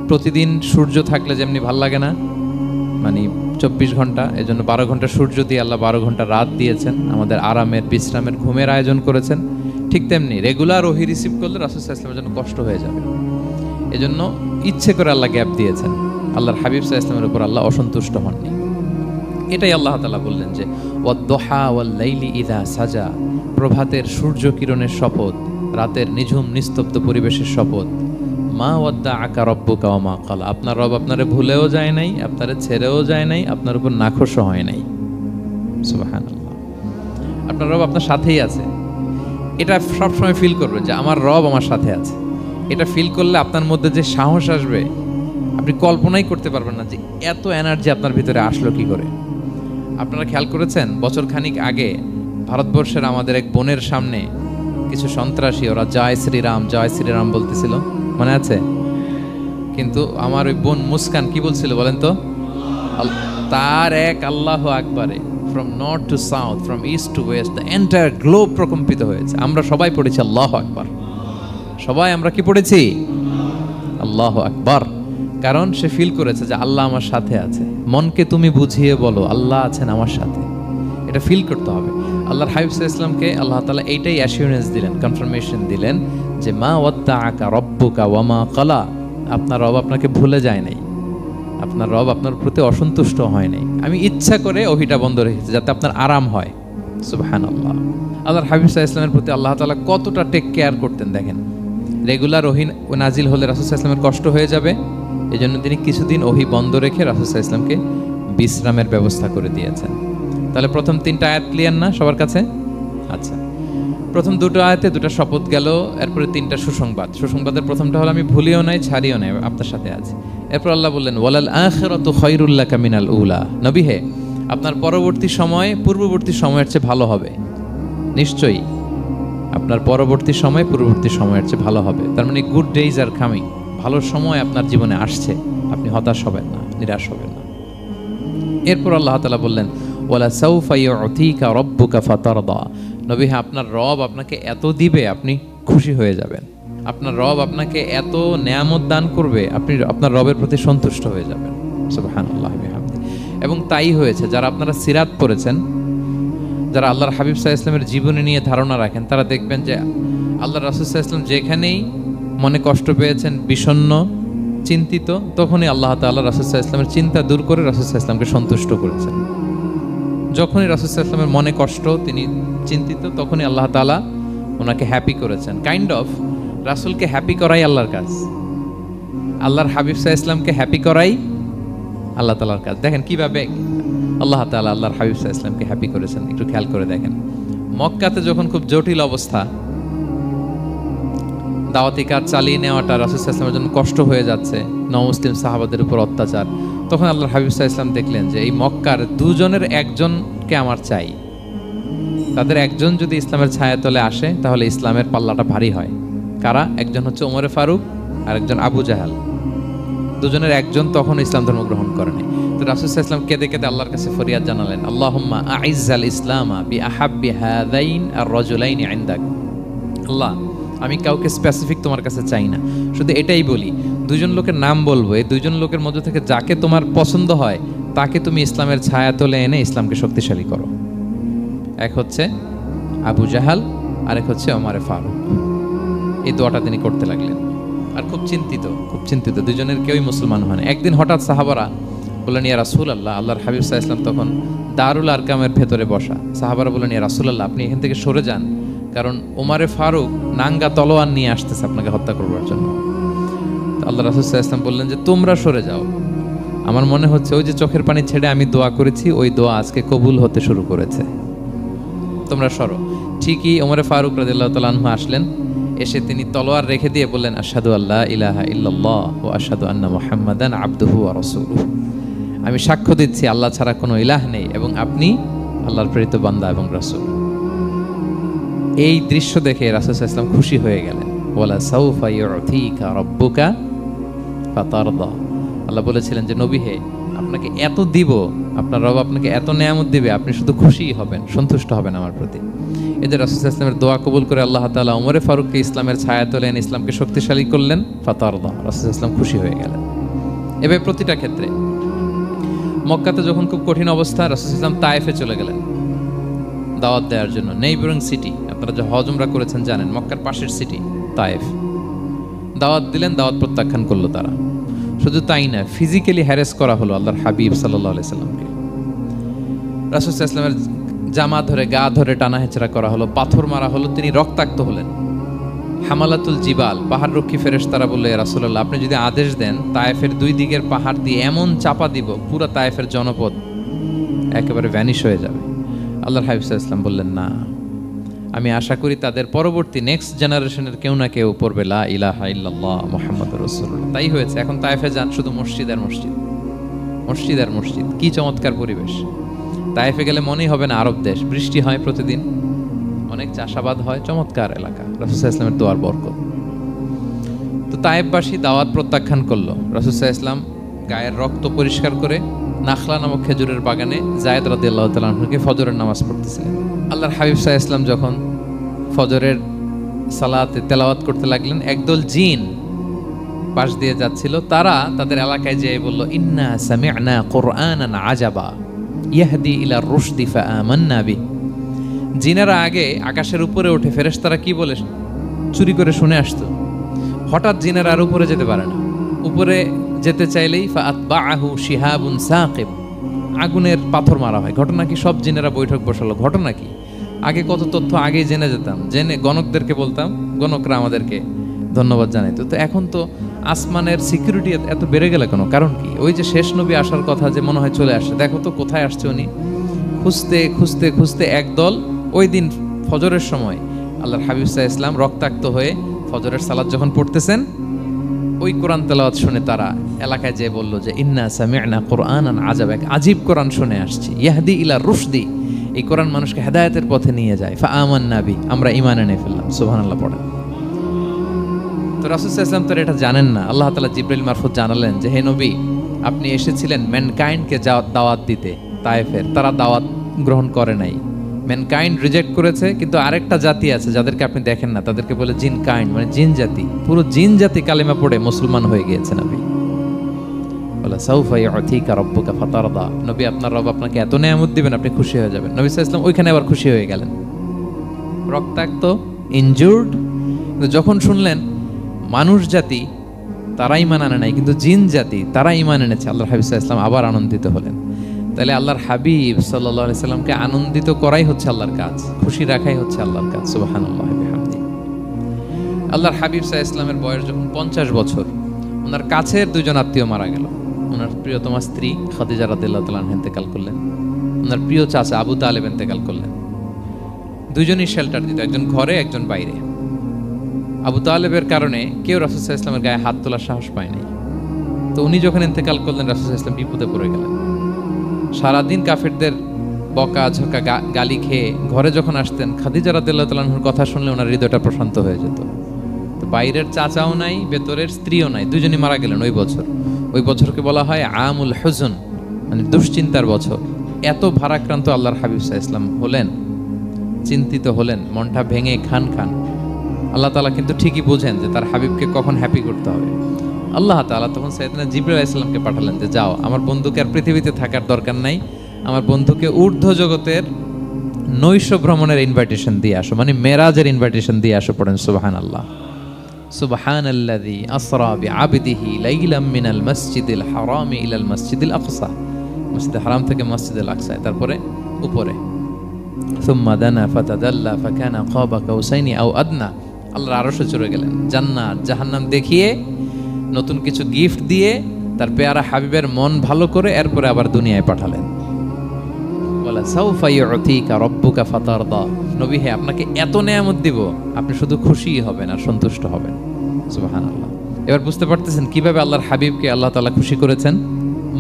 প্রতিদিন সূর্য থাকলে যেমনি ভাল লাগে না, মানে 24 ঘন্টা, এজন্য 12 ঘন্টা সূর্য দিয়ে আল্লাহ 12 ঘন্টা রাত দিয়েছেন, আমাদের আরামের, বিশ্রামের, ঘুমের আয়োজন করেছেন। ঠিক তেমনি রেগুলার ওহী রিসিভ করলে রাসূল সাল্লাল্লাহু আলাইহি ওয়াসাল্লামের জন্য কষ্ট হয়ে যাবে, এজন্য ইচ্ছে করে আল্লাহ গ্যাপ দিয়েছেন। আল্লাহর হাবিব সাল্লাল্লাহু আলাইহি ওয়াসাল্লামের উপর আল্লাহ অসন্তুষ্ট হননি। এটাই আল্লাহ তাআলা বললেন যে ওয়াদ-দুহা ওয়াল-লাইলি ইযা সাজা, প্রভাতের সূর্য কিরণের শপথ, রাতের নিঝুম নিস্তব্ধ পরিবেশের শপথ। মা ওয়াদ্দাআকা রাব্বুকা ওয়া মা ক্বালা, আপনার রব আপনারে ভুলেও যায় নাই, আপনারে ছেড়েও যায় নাই, আপনার উপর নাখোশও হয় নাই। সুবহানাল্লাহ। আপনার রব আপনার সাথেই আছে, এটা সবসময় ফিল করবেন যে আমার রব আমার সাথে আছে। এটা ফিল করলে আপনার মধ্যে যে সাহস আসবে, আপনি কল্পনাই করতে পারবেন না যে এত এনার্জি আপনার ভিতরে আসলো কি করে। আপনারা খেয়াল করেছেন, বছর খানিক আগে ভারতবর্ষের আমাদের এক বোনের সামনে কিছু সন্ত্রাসী, ওরা জয় শ্রীরাম জয় শ্রীরাম বলতেছিল, মনে আছে? কিন্তু আমার ওই বোন মুস্কান কি বলছিল বলেন তো? তার এক আল্লাহু আকবারে from north to south, from east to west, the entire globe প্রকম্পিত হয়েছে। আমরা সবাই পড়েছি আল্লাহু আকবার, সবাই আমরা কি পড়েছি? আল্লাহু আকবার। কারণ সে ফিল করেছে যে আল্লাহ আমার সাথে আছে। মনকে তুমি বুঝিয়ে বলো আল্লাহ আছেন আমার সাথে, এটা ফিল করতে হবে। আল্লাহর হাবিব সাল্লাল্লাহু আলাইহি ওয়াসাল্লামকে আল্লাহ তাআলা এইটাই অ্যাসিউরেন্স দিলেন, কনফার্মেশন দিলেন যে মা ওয়াদ্দাআকা রাব্বুকা ওয়া মা ক্বালা, আপনার রব আপনাকে ভুলে যায় নাই, আপনার রব আপনার প্রতি অসন্তুষ্ট হয় নাই। আমি ইচ্ছা করে ওহীটা বন্ধ রেখেছি যাতে আপনার আরাম হয়। সুবহানাল্লাহ। আল্লাহর হাবিব সাল্লাল্লাহু আলাইহি ওয়াসাল্লামের প্রতি আল্লাহ তাআলা কতটা টেক কেয়ার করতেন দেখেন। রেগুলার ওহী নাজিল হলে রাসূল সাল্লাল্লাহু আলাইহি ওয়াসাল্লামের কষ্ট হয়ে যাবে, এজন্য তিনি কিছুদিন ওহী বন্ধ রেখে রাসূল সাল্লাল্লাহু আলাইহি ওয়াসাল্লামকে বিশ্রামের ব্যবস্থা করে দিয়েছেন। তাহলে প্রথম 3টা আয়াত ক্লিয়ার না সবার কাছে? আচ্ছা, প্রথম 2টো আয়াতে 2টা শপথ গেল, এরপরে 3টা সুসংবাদ। সুসংবাদের প্রথমটা হলো আমি ভুলিও নাই, ছাড়িও নাই, আপনার সাথে আছি। এরপর আল্লাহ বললেন ওয়ালাল আখিরাতু খায়রুল লাকা মিনাল উলা, নবী হে, আপনার পরবর্তী সময় পূর্ববর্তী সময়ের চেয়ে ভালো হবে। নিশ্চয়ই আপনার পরবর্তী সময় পূর্ববর্তী সময়ের চেয়ে ভালো হবে। তার মানে গুড ডেইজ আর কামিং, ভালো সময় আপনার জীবনে আসছে, আপনি হতাশ হবেন না, নিরাশ হবেন না। এরপর আল্লাহ তাআলা বললেন ওয়ালা সাউফা ইউতিকা রাব্বুকা ফাতারদা, নবী হ্যাঁ, আপনার রব আপনাকে এত দিবে আপনি খুশি হয়ে যাবেন, আপনার রব আপনাকে এত নেয়ামত দান করবে আপনি আপনার রবের প্রতি সন্তুষ্ট হয়ে যাবেন। সুবহানাল্লাহ বিহামদি। এবং তাই হয়েছে। যারা আপনারা সিরাত পড়েছেন, যারা আল্লাহর হাবিব সাল্লাল্লাহু আলাইহি ওয়াসাল্লামের জীবনী নিয়ে ধারণা রাখেন, তারা দেখবেন যে আল্লাহর রাসূল সাল্লাল্লাহু আলাইহি ওয়াসাল্লাম যেখানেই মনে কষ্ট পেয়েছেন, বিষণ্ণ, চিন্তিত, তখনই আল্লাহ তাআলা রাসূল সাল্লাল্লাহু আলাইহি ওয়াসাল্লামের চিন্তা দূর করে রাসূল সাল্লাল্লাহু আলাইহি ওয়াসাল্লামকে সন্তুষ্ট করেছেন। যখনই রাসূল সাল্লাল্লাহু আলাইহি ওয়াসাল্লামের মনে কষ্ট, তিনি চিন্তিত, তখনই আল্লাহ তাআলা ওনাকে হ্যাপি করেছেন। কাইন্ড অফ রাসূলকে হ্যাপি করাই আল্লাহর কাজ, আল্লাহর হাবিব সাল্লাল্লাহু আলাইহি ওয়াসাল্লামকে হ্যাপি করাই আল্লাহ তাআলার কাজ। দেখেন কিভাবে আল্লাহ তাআলা আল্লাহর হাবিব সাল্লাল্লাহু আলাইহি ওয়াসাল্লামকে হ্যাপি করেছেন, একটু খেয়াল করে দেখেন। মক্কাতে যখন খুব জটিল অবস্থা, দাওয়াতি কাজ চালিয়ে নেওয়াটা রাসূল সাল্লাল্লাহু আলাইহি ওয়াসাল্লামের জন্য কষ্ট হয়ে যাচ্ছে, নমুসলিম সাহাবাদের উপর অত্যাচার, তখন আল্লাহর হাবিব সাল্লাল্লাহু আলাইহি ওয়াসাল্লাম দেখলেন যে এই মক্কার দুজনের একজনকে আমার চাই। তাদের একজন যদি ইসলামের ছায়াতলে আসে তাহলে ইসলামের পাল্লাটা ভারী হয়। কারা? একজন হচ্ছে ওমরে ফারুক আর একজন আবু জাহাল। দুজনের একজন তখন ইসলাম ধর্ম গ্রহণ করেনি। তো রাসূল সাল্লাল্লাহু আলাইহি ওয়াসাল্লাম কেঁদে কেঁদে আল্লাহর কাছে ফরিয়াদ জানালেন, আল্লাহুম্মা আইজ্জাল ইসলামা বিআহাব্বি হাযাইন আর-রাজুলাইনি ইনদাক। আল্লাহ, আমি কাউকে স্পেসিফিক তোমার কাছে চাই না, শুধু এটাই বলি, দুজন লোকের নাম বলবো, এই দুজন লোকের মধ্যে থেকে যাকে তোমার পছন্দ হয় তাকে তুমি ইসলামের ছায়াতলে এনে ইসলামকে শক্তিশালী করো। এক হচ্ছে আবু জাহাল আর এক হচ্ছে ওমরে ফারুক। এই দোয়াটা তিনি করতে লাগলেন আর খুব চিন্তিত, দুজনের কেউই মুসলমান হয় না। একদিন হঠাৎ সাহাবারা বললেন, ইয়া রাসূলুল্লাহ, আল্লাহর হাবিব সাল্লাল্লাহু আলাইহি ওয়াসাল্লাম তখন দারুল আরকামের ভেতরে বসা। সাহাবারা বললেন, ইয়া রাসূলুল্লাহ, আপনি এখান থেকে সরে যান, কারণ ওমরে ফারুক নাঙ্গা তলোয়ার নিয়ে আসতেছে আপনাকে হত্যা করবার জন্য। আল্লাহ রাসূল সাল্লাল্লাহু আলাইহি ওয়াসাল্লাম বললেন যে তোমরা সরে যাও, আমার মনে হচ্ছে ওই যে চোখের পানি ছেড়ে আমি দোয়া করেছি, ওই দোয়া আজকে কবুল হতে শুরু করেছে, তোমরা সরো। ঠিকই ওমরে ফারুক রাদিয়াল্লাহু তাআলা আনহু আসলেন, এসে তিনি তলোয়ার রেখে দিয়ে বললেন, আশহাদু আল্লা ইলাহা ইল্লাল্লাহ ওয়া আশহাদু আন্না মুহাম্মাদান আবদুহু ওয়া রাসূলুহু। আমি সাক্ষ্য দিচ্ছি আল্লাহ ছাড়া কোনো ইলাহ নেই এবং আপনি আল্লাহর প্রেরিত বান্দা এবং রাসূল। এই দৃশ্য দেখে রাসূল সাল্লাল্লাহু আলাইহি ওয়াসাল্লাম খুশি হয়ে গেলেন। ওয়ালা সাউফা ইউতিকা রাব্বুকা ফাতারদা। আল্লাহ বলেছিলেন যে নবী হে, আপনাকে এত দিব, আপনার রব আপনাকে এত নেয়ামত দিবে, আপনি শুধু খুশিই হবেন, সন্তুষ্ট হবেন আমার প্রতি। এদের রাসূল সাল্লাল্লাহু আলাইহি ওয়াসাল্লামের দোয়া কবুল করে আল্লাহ তাআলা ওমরে ফারুককে ইসলামের ছায়াতলে এনে ইসলামকে শক্তিশালী করলেন। ফাতারদা, রাসূল সাল্লাল্লাহু আলাইহি ওয়াসাল্লাম খুশি হয়ে গেলেন। এভাবে প্রতিটা ক্ষেত্রে, মক্কাতে যখন খুব কঠিন অবস্থা, রাসূল সাল্লাল্লাহু আলাইহি ওয়াসাল্লাম তায়েফে চলে গেলেন দাওয়াত দেওয়ার জন্য। নেইবারিং সিটি, আপনারা যে হজ উমরা করেছেন জানেন, মক্কার পাশের সিটি তায়েফ। দাওয়াত দিলেন, দাওয়াত প্রত্যাখ্যান করলো তারা। শুধু তাই না, ফিজিক্যালি হ্যারেস করা হলো আল্লাহর হাবিব সাল্লাল্লাহু আলাইহি সাল্লামকে। রাসূল সাল্লাল্লাহু আলাইহি ওয়াসাল্লামের জামা ধরে, গা ধরে টানা হেঁচড়া করা হলো, পাথর মারা হলো, তিনি রক্তাক্ত হলেন। হামালাতুল জিবাল, পাহাড় রক্ষী ফেরেশতারা বলল, ইয়া রাসূলুল্লাহ, আপনি যদি আদেশ দেন তায়েফের দুই দিকের পাহাড় দিয়ে এমন চাপা দিব, পুরো তায়েফের জনপদ একেবারে ভ্যানিশ হয়ে যাবে। আল্লাহর হাবিব সাল্লাল্লাহু আলাইহি ওয়াসাল্লাম বললেন, না, আমি আশা করি তাদের পরবর্তী নেক্সট জেনারেশনের কেউ না কেউ পড়বে লা ইলাহা ইল্লাল্লাহ মুহাম্মাদুর রাসূলুল্লাহ। তাই হয়েছে। এখন তায়েফে যান, শুধু মসজিদ আর মসজিদ, মসজিদ আর মসজিদ। কি চমৎকার পরিবেশ! তায়েফে গেলে মনেই হবে না আরব দেশ। বৃষ্টি হয় প্রতিদিন, অনেক চাষাবাদ হয়, চমৎকার এলাকা। রাসূল সাল্লাল্লাহু আলাইহি ওয়াসাল্লামের দোয়ার বরকত। তো তায়েফবাসী দাওয়াত প্রত্যাখ্যান করলো। রাসূল সাল্লাল্লাহু আলাইহি ওয়াসাল্লাম গায়ের রক্ত পরিষ্কার করে নাখলা নামক খেজুরের বাগানে যায়েদ রাদিয়াল্লাহু তাআলা আনহুকে ফজরের নামাজ পড়তেছিলেন। আল্লাহর হাবিব সাল্লাল্লাহু আলাইহি ওয়াসাল্লাম যখন ফজরের সালাতে তেলাওয়াত করতে লাগলেন, একদল জিন পাশ দিয়ে যাচ্ছিল। তারা তাদের এলাকায় যেয়ে বলল, ইন্না সামি'না কুরআনান আজাবা ইয়াহদি ইলা রুশদি ফাআমান্না বিহি। জিনেরা আগে আকাশের উপরে উঠে ফেরেশতারা কি বলে চুরি করে শুনে আসতো। হঠাৎ জিনেরা আর উপরে যেতে পারে না, উপরে যেতে চাইলেই ফাআতবাআহু শিহাবুন সাকিব, আগুনের পাথর মারা হয়। ঘটনা কি? সব জিনেরা বৈঠক বসালো। ঘটনা কি? আগে কত তথ্য আগেই জেনে যেতাম, জেনে গণকদেরকে বলতাম, গণকরা আমাদেরকে ধন্যবাদ জানাইতো। তো এখন তো আসমানের সিকিউরিটি এত বেড়ে গেল কেন? কারণ কি? ওই যে শেষ নবী আসার কথা যে মনে হয় চলে আসছে, দেখো তো কোথায় আসছে উনি। খুঁজতে খুঁজতে খুঁজতে একদল ওই দিন ফজরের সময় আল্লাহর হাবিব সাল্লাল্লাহু আলাইহি ওয়াসাল্লাম রক্তাক্ত হয়ে ফজরের সালাত যখন পড়তেছেন, ওই কোরআন তেলাওয়াত শুনে তারা এলাকায় যেয়ে বলল যে ইন্না সামি'না কুরআনান আজাবা, এক আজীব কোরআন শুনে আসছি, ইয়াহদি ইলা রুশদি, এই কোরআন মানুষকে হেদায়েতের পথে নিয়ে যায়। ফাআমান্না বি, আমরা ঈমান এনে ফেললাম। সুবহানাল্লাহ পড়েন। তো রাসূল সাল্লাল্লাহু আলাইহি ওয়াসাল্লাম তো এটা জানেন না। আল্লাহ তাআলা জিবরাইল মারফত জানালেন যে হে নবী, আপনি এসেছিলেন ম্যানকাইন্ডকে দাওয়াত দিতে তায়েফের, তারা দাওয়াত গ্রহণ করে নাই, ম্যানকাইন্ড রিজেক্ট করেছে। কিন্তু আরেকটা জাতি আছে যাদেরকে আপনি দেখেন না, তাদেরকে বলে জিন কাইন্ড, মানে জিন জাতি। পুরো জিন জাতি কালেমা পড়ে মুসলমান হয়ে গিয়েছে নবী। বলা সাউফা ইউতিকা রাব্বুকা ফাতারদা, নবী আপনার রব আপনাকে এত নেয়ামত দিবেন আপনি খুশি হয়ে যাবেন। নবী সাল্লাল্লাহু আলাইহি ওয়াসাল্লাম ওইখানে আবার খুশি হয়ে গেলেন, রক্তাক্ত, ইনজুর্ড। যখন শুনলেন মানুষ জাতি তারা ঈমান আনে নাই, কিন্তু জিন জাতি তারা ঈমান এনেছে। আল্লাহর হাবিব সাল্লাল্লাহু আলাইহি ওয়াসাল্লাম আবার আনন্দিত হলেন। তাহলে আল্লাহর হাবিব সাল্লাল্লাহু আলাইহি সাল্লামকে আনন্দিত করাই হচ্ছে আল্লাহর কাজ, খুশি রাখাই হচ্ছে আল্লাহর কাজ। সুবহানাল্লাহ বিহামদি। আল্লাহর হাবিব সাল্লাল্লাহু আলাইহি ওয়াসাল্লামের বয়স যখন 50 বছর, ওনার কাছের দুজন আত্মীয় মারা গেল। ওনার প্রিয়তমা স্ত্রী খাদিজা রাদিয়াল্লাহু তাআলা আনহা ইন্তেকাল করলেন, ওনার প্রিয় চাচা আবু তালেব ইন্তেকাল করলেন। দুজনই শেল্টার দিত, একজন ঘরে একজন বাইরে। আবু তালেবের কারণে কেউ রাসূল সাল্লাল্লাহু আলাইহি ওয়াসাল্লামের গায়ে হাত তোলার সাহস পায় নাই। তো উনি যখন ইন্তেকাল করলেন, রাসূল সাল্লাল্লাহু আলাইহি ওয়াসাল্লাম বিপদে পড়ে গেলেন। সারাদিন কাফেরদের বকা ঝকা গালি খেয়ে ঘরে যখন আসতেন, খাদিজা রাদিয়াল্লাহু তাআলা আনহার কথা শুনলে ওনার হৃদয়টা প্রশান্ত হয়ে যেত। তো বাইরের চাচাও নাই, ভেতরের স্ত্রীও নাই, দুজনই মারা গেলেন ওই বছর। ওই বছরকে বলা হয় আমুল হুজন, মানে দুশ্চিন্তার বছর। এত ভারাক্রান্ত আল্লাহর হাবিব সাল্লাল্লাহু আলাইহি ওয়াসাল্লাম হলেন, চিন্তিত হলেন, মনটা ভেঙে খান খান। আল্লাহ তাআলা কিন্তু ঠিকই বোঝেন যে তার হাবিবকে কখন হ্যাপি করতে হবে। আল্লাহ তাআলা তখন সাইয়েদনা জিবরাইল আলাইহিস সালামকে পাঠালেন যে যাও, আমার বন্ধুকে আর পৃথিবীতে থাকার দরকার নাই, আমার বন্ধুকে ঊর্ধ্ব জগতের নৈশ ভ্রমণের ইনভাইটেশন দিয়ে আসো, মানে মেরাজের ইনভাইটেশন দিয়ে আসো। পড়েন সুবহানাল্লাহ। সুবহানাল্লাযী আসরা বিআবদিহি লাইলাম মিনাল মাসজিদিল হারামি ইলাল মাসজিদিল আকসা, মসজিদে হারাম থেকে মসজিদুল আকসা, তারপরে উপরে সুম্মা দানা ফাতাদাল্লা ফাকানা কাবা কাউসাইনি আও আদনা। আল্লাহর আরশে চড়ে গেলেন, জান্নাত জাহান্নাম দেখিয়ে, নতুন কিছু গিফট দিয়ে, তার পেয়ারা হাবিবের মন ভালো করে এরপরে আবার দুনিয়ায় পাঠালেন। ওয়ালা সাউফা ইউতিকা রাব্বুকা ফাতারদা। নবী হে, আপনাকে এত নেয়ামত দিব, আপনি শুধু খুশিই হবেন আর সন্তুষ্ট হবেন। সুবহানাল্লাহ। এবার বুঝতে পারতেছেন কিভাবে আল্লাহর হাবিবকে আল্লাহ তাআলা খুশি করেছেন।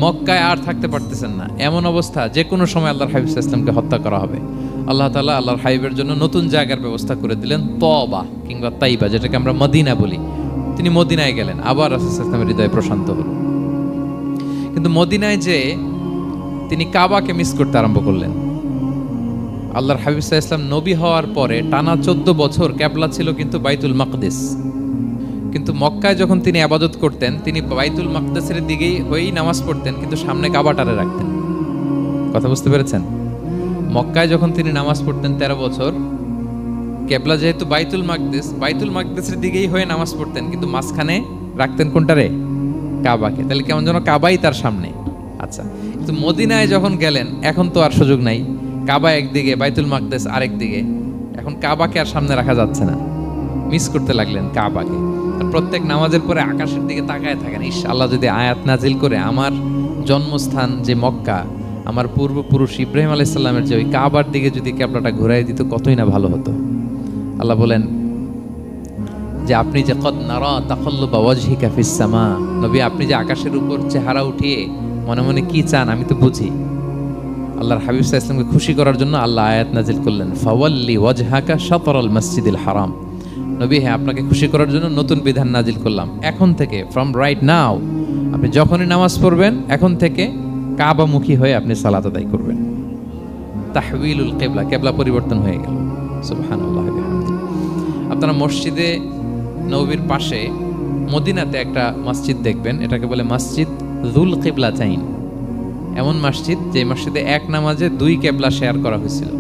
মক্কায় আর থাকতে পারতেছেন না, এমন অবস্থা যে কোনো সময় আল্লাহর হাবিব সাল্লাল্লাহু আলাইহি ওয়াসাল্লামকে হত্যা করা হবে। আল্লাহ তাআলা আল্লাহর হাবিবের জন্য নতুন জায়গার ব্যবস্থা করে দিলেন, তওবা কিংবা তাইবা, যেটাকে আমরা মদিনা বলি। তিনি মদিনায় গেলেন, আবার রাসূল সাল্লাল্লাহু আলাইহি ওয়াসাল্লামের হৃদয় প্রশান্ত হলো। কিন্তু মদিনায় যে তিনি কাবাকে মিস করতে আরম্ভ করলেন। আল্লাহর হাবিব সাল্লাল্লাহু আলাইহি ওয়াসাল্লাম নবী হওয়ার পরে টানা 14 বছর কিবলা ছিল কিন্তু বাইতুল মাকদিস। কিন্তু মক্কায় যখন তিনি ইবাদত করতেন, তিনি বাইতুল মাকদিসের দিকেই হয়েই নামাজ পড়তেন, কিন্তু সামনে কাবাটারে রাখতেন। কথা বুঝতে পেরেছেন? মক্কায় যখন তিনি নামাজ পড়তেন 13 বছর, কিবলা যেহেতু বাইতুল মাকদিসের দিকেই হয়ে নামাজ পড়তেন, কিন্তু মাঝখানে রাখতেন কোনটারে? কাবাকে। তাহলে কেমন যেন কাবাই তার সামনে। আচ্ছা, কিন্তু মদিনায় যখন গেলেন, এখন তো আর সুযোগ নাই, কাবা একদিকে, বাইতুল মাকদিস আরেক দিকে, এখন কাবাকে আর সামনে রাখা যাচ্ছে না। মিস করতে লাগলেন কাবাকে। আর প্রত্যেক নামাজের পরে আকাশের দিকে তাকায় থাকেন, ইস আল্লাহ যদি আয়াত নাজিল করে আমার জন্মস্থান যে মক্কা, আমার পূর্বপুরুষ ইব্রাহিম আলাইহিস সালামের যে ওই কাবার দিকে যদি কিবলাটা ঘুরাই দিত, কতই না ভালো হতো। আল্লাহ বলেন যে আপনি যে কদ নারা তাকাল্লুবা ওয়াজহিকা ফিস সামা, নবী আপনি যে আকাশের উপর চেহারা উঠিয়ে মনে মনে কি চান আমি তো বুঝি। আল্লাহর হাবিব সাল্লাল্লাহু আলাইহি ওয়াসাল্লামকে খুশি করার জন্য আল্লাহ আয়াত নাজিল করলেন, ফাওয়াল্লি ওয়াজহাকা শাতরাল মাসজিদিল হারাম। নবী হ্যাঁ, আপনাকে খুশি করার জন্য নতুন বিধান নাজিল করলাম। এখন থেকে, ফ্রম রাইট নাও, আপনি যখনই নামাজ পড়বেন এখন থেকে কাবামুখী হয়ে আপনি সালাত আদায় করবেন। তাহউইলুল কিবলা, কিবলা পরিবর্তন হয়ে গেল। সুবহানাল্লাহ বিহামদি। আপনারা মসজিদে নববীর পাশে মদিনাতে একটা মসজিদ দেখবেন, এটাকে বলে মসজিদ যুল কিবলাতাইন। এমন মসজিদ যে মসজিদে এক নামাজে 2 কিবলা শেয়ার করা হয়েছিল।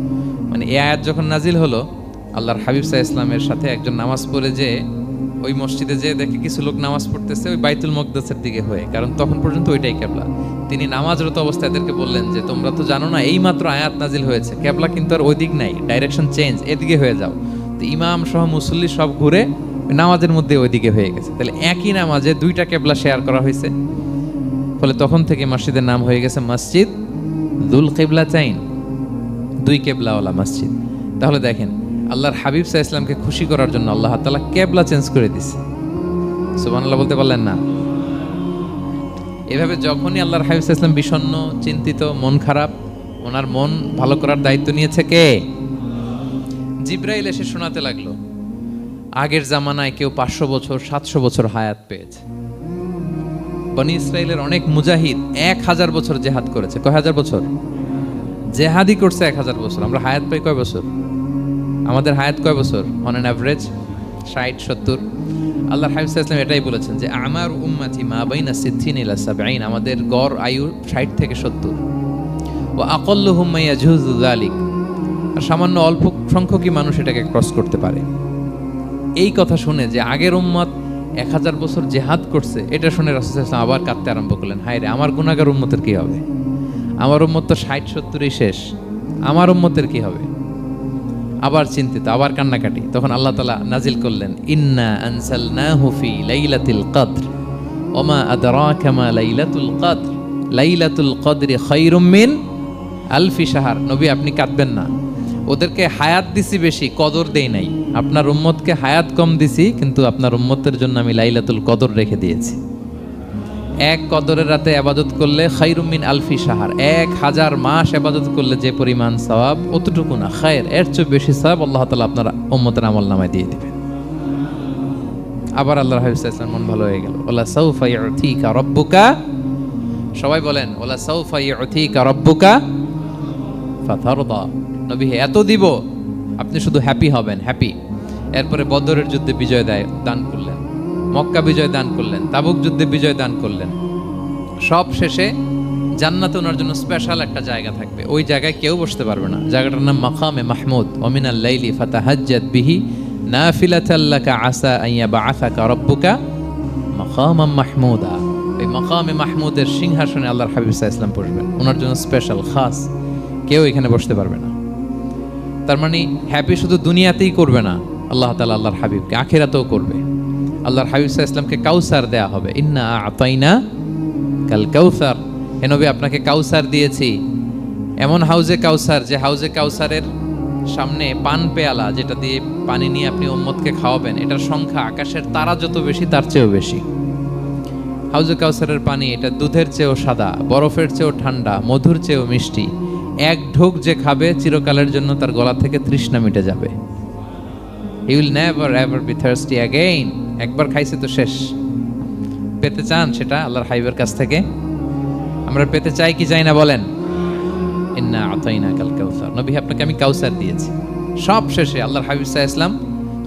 মানে এই আয়াত যখন নাজিল হলো, আল্লাহর হাবিব সাল্লাল্লাহু আলাইহি ওয়াসাল্লামের সাথে একজন নামাজ পড়ে যে ওই মসজিদে যে দেখে কিছু লোক নামাজ পড়তেছে ওই বাইতুল মাকদিসের দিকে হয়ে, কারণ তখন পর্যন্ত ওইটাই কিবলা। তিনি নামাজরত অবস্থায় এদেরকে বললেন যে তোমরা তো জানো না, এই মাত্র আয়াত নাজিল হয়েছে, কিবলা কিন্তু আর ওই দিক নাই, ডাইরেকশন চেঞ্জ, এদিকে হয়ে যাও। তো ইমাম সহ মুসল্লি সব ঘুরে নামাজের মধ্যে ওইদিকে হয়ে গেছে। তাহলে একই নামাজে 2টা কিবলা শেয়ার করা হয়েছে, ফলে তখন থেকে মসজিদের নাম হয়ে গেছে মসজিদ যুল কিবলাতাইন, 2 কিবলাওয়ালা মসজিদ। তাহলে দেখেন, আল্লাহর হাবিব সাল্লাল্লাহু আলাইহি ওয়াসাল্লামকে খুশি করার জন্য আল্লাহ তাআলা কিবলা চেঞ্জ করে দিয়েছে। সুবহানাল্লাহ বলতে পারলেন না? এভাবে যখনই আল্লাহর হাবিব সাল্লাল্লাহু আলাইহি ওয়াসাল্লাম বিষণ্ণ, চিন্তিত, মন খারাপ, ওনার মন ভালো করার দায়িত্ব নিয়েছে কে? জিবরাইল এসে শোনাতে লাগলো, আগের জামানায় কেউ 500 বছর 700 বছর হায়াত পেয়েছে। বনি ইসরাইলের অনেক মুজাহিদ 1000 বছর জিহাদ করেছে। কয় হাজার বছর? জিহাদই করছে 1000 বছর। আমরা হায়াত পাই কয় বছর? আমাদের হায়াত কয় বছর অন অ্যান অ্যাভারেজ? 60-70। আল্লাহর হাবিব সাল্লাল্লাহু আলাইহি ওয়াসাল্লাম এটাই বলেছেন যে আমার উম্মতি মা বাইনা 60 ইলা 70, আমাদের গড় আয়ু 60 থেকে 70। ওয়া আকাল্লুহুম মা ইয়াজুযু যালিক, আর সামান্য অল্প সংখ্যকই মানুষ এটাকে ক্রস করতে পারে। এই কথা শুনে যে আগের উম্মত 1000 বছর জেহাদ করছে, এটা শুনে রাসূল সাল্লাল্লাহু আলাইহি ওয়াসাল্লাম আবার কাঁদতে আরম্ভ করলেন, হায় রে আমার গুনাহগার উম্মতের কি হবে, আমার উম্মত তো 60-70 শেষ, আমার উম্মতের কি হবে। আবার চিন্তিত, আবার কান্নাকাটি। তখন আল্লাহ তাআলা নাজিল করলেন, ইন্না আনসালনাহু ফি লাইলাতিল কদর ওমা আদরাকা মা লাইলাতুল কদর লাইলাতুল কদরি খায়রুম মিন আলফি শাহর। নবী আপনি কাঁদবেন না, ওদেরকে হায়াত দিছি বেশি, কদর দেই নাই। আপনার উম্মতকে হায়াত কম দিছি, কিন্তু আপনার উম্মতের জন্য আমি লাইলাতুল কদর রেখে দিয়েছি। এক কদরের রাতে ইবাদত করলে খায়রুম মিন আলফি শাহর, 1000 মাস ইবাদত করলে যে পরিমাণ সওয়াব, অতটুকু না, খায়ের এর চেয়ে বেশি সওয়াব আল্লাহ তাআলা আপনার উম্মতের আমলনামায় দিয়ে দিবেন। আবার আল্লাহর হাবিব সাল্লাল্লাহু আলাইহি ওয়াসাল্লাম মন ভালো হয়ে গেল, ওয়ালা সাউফা ইউতিকা রাব্বুকা, সবাই বলেন ওয়ালা সাউফা ইউতিকা রাব্বুকা ফাতারদা। নবী এত দিব, আপনি শুধু হ্যাপি হবেন, হ্যাপি। এরপরে বদরের যুদ্ধে বিজয় দান করলেন, মক্কা বিজয় দান করলেন, তাবুক যুদ্ধে বিজয় দান করলেন। সব শেষে জান্নাতে ওনার জন্য স্পেশাল একটা জায়গা থাকবে, ওই জায়গায় কেউ বসতে পারবে না। জায়গাটার নাম মাকামে মাহমুদ। ওমিনাল লাইলি ফাতাহাজ্জাদ বিহি নাফিলাতাল লাকা আসা আন ইয়াবআসাকা রাব্বুকা মাকামাম মাহমুদা। এই মাকামে মাহমুদের সিংহাসনে আল্লাহর হাবিব সাল্লাল্লাহু আলাইহি ওয়াসাল্লাম বসবেন, ওনার জন্য স্পেশাল, খাস, কেউ এখানে বসতে পারবে না। তার মানে হ্যাপি শুধু দুনিয়াতেই করবে না আল্লাহ তাআলা, আল্লাহর হাবিবকে আখিরাতেও করবে। আল্লাহর হাবিব সাল্লাল্লাহু আলাইহি ওয়াসাল্লামকে কাউসার দেয়া হবে, ইন্না আতাইনা কাল কাউসার। হে নবী আপনাকে কাউসার দিয়েছি, এমন হাউজে কাউসার, যে হাউজে কাউসারের সামনে পান পেয়ালা, যেটা দিয়ে পানি নিয়ে আপনি উম্মতকে খাওয়াবেন, এটার সংখ্যা আকাশের তারা যত বেশি তার চেয়েও বেশি। হাউজে কাউসারের পানি এটা দুধের চেয়েও সাদা, বরফের চেয়েও ঠান্ডা, মধুর চেয়েও মিষ্টি। এক ঢোক যে খাবে চিরকালের জন্য তার গলা থেকে তৃষ্ণা মিটে যাবে। He will never ever be thirsty again. একবার খাইছে তো শেষ। পেতে চান সেটা আল্লাহর হাবিবের কাছ থেকে? আমরা পেতে চাই কি চাই না বলেন? ইন্না আতাইনাকাল কাউসার। নবী আপনাকে আমি কাউসার দিয়েছি। সব শেষে আল্লাহর হাবিব সাল্লাল্লাহু আলাইহি ওয়াসাল্লাম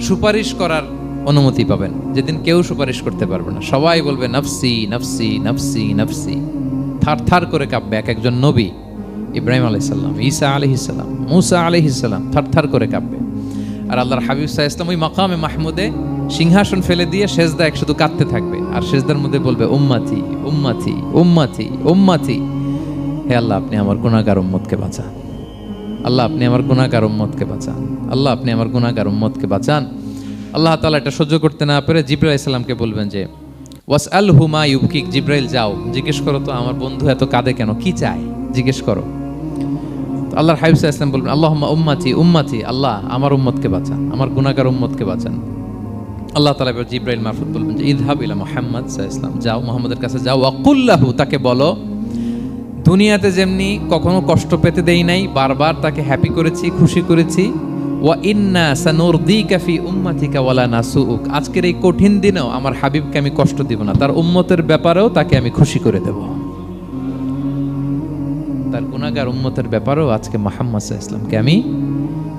সুপারিশ করার অনুমতি পাবেন, যেদিন কেউ সুপারিশ করতে পারবে না। সবাই বলবে নাফসি নাফসি নাফসি নাফসি, থার থার করে কাঁপবে। এক একজন নবী, ইব্রাহিম আলাইহিস সালাম, ঈসা আলাইহিস সালাম, মূসা আলাইহিস সালাম, থার থার করে কাঁপবে। আর আল্লাহর হাবিব সাল্লাল্লাহু আলাইহি ওয়াসাল্লাম ওই মাকামে মাহমুদে সিংহাসন ফেলে দিয়ে সেজদায় শুধু কাঁদতে থাকবে, আর সেজদার মধ্যে বলবে উম্মতি উম্মতি উম্মতি উম্মতি। হে আল্লাহ আপনি আমার গুনাহগার উম্মতকে বাঁচান, আল্লাহ আপনি আমার গুনাহগার উম্মতকে বাঁচান, আল্লাহ আপনি আমার গুনাহগার উম্মতকে বাঁচান। আল্লাহ তাআলা এটা সহ্য করতে না পেরে জিবরাইল আলাইহিস সালামকে বলবেন যে ওয়াসআলহু মা ইউবকিক, জিবরাইল যাও জিজ্ঞেস করো তো আমার বন্ধু এত কাঁদে কেন, কি চায় জিজ্ঞেস করো। আল্লাহর হাবিব সাল্লাল্লাহু আলাইহি ওয়াসাল্লাম বলবেন আল্লাহুম্মা উম্মতি উম্মতি, আল্লাহ আমার উম্মতকে বাঁচান, আমার গুনাহগার উম্মতকে বাঁচান। আল্লাহ তাআলা এবার জিবরাইল মারফত বলবেন যে ইযহাব ইলা মুহাম্মদ সাল্লাল্লাহু আলাইহি ওয়াসাল্লাম, যাও মুহাম্মদের কাছে যাও, ওয়াকুল লাহু, তাকে বলো দুনিয়াতে যেমনি কখনো কষ্ট পেতে দেই নাই, বারবার তাকে হ্যাপি করেছি, খুশি করেছি। ওয়া ইন্না সানুরদিকা ফি উম্মাতিকা ওয়ালা নাসুউক, আজকের এই কঠিন দিনেও আমার হাবিবকে আমি কষ্ট দিব না, তার উম্মতের ব্যাপারেও তাকে আমি খুশি করে দেব, তার গুনাহগার উম্মতের ব্যাপারেও আজকে মুহাম্মদ সাল্লাল্লাহু আলাইহি ওয়াসাল্লামকে আমি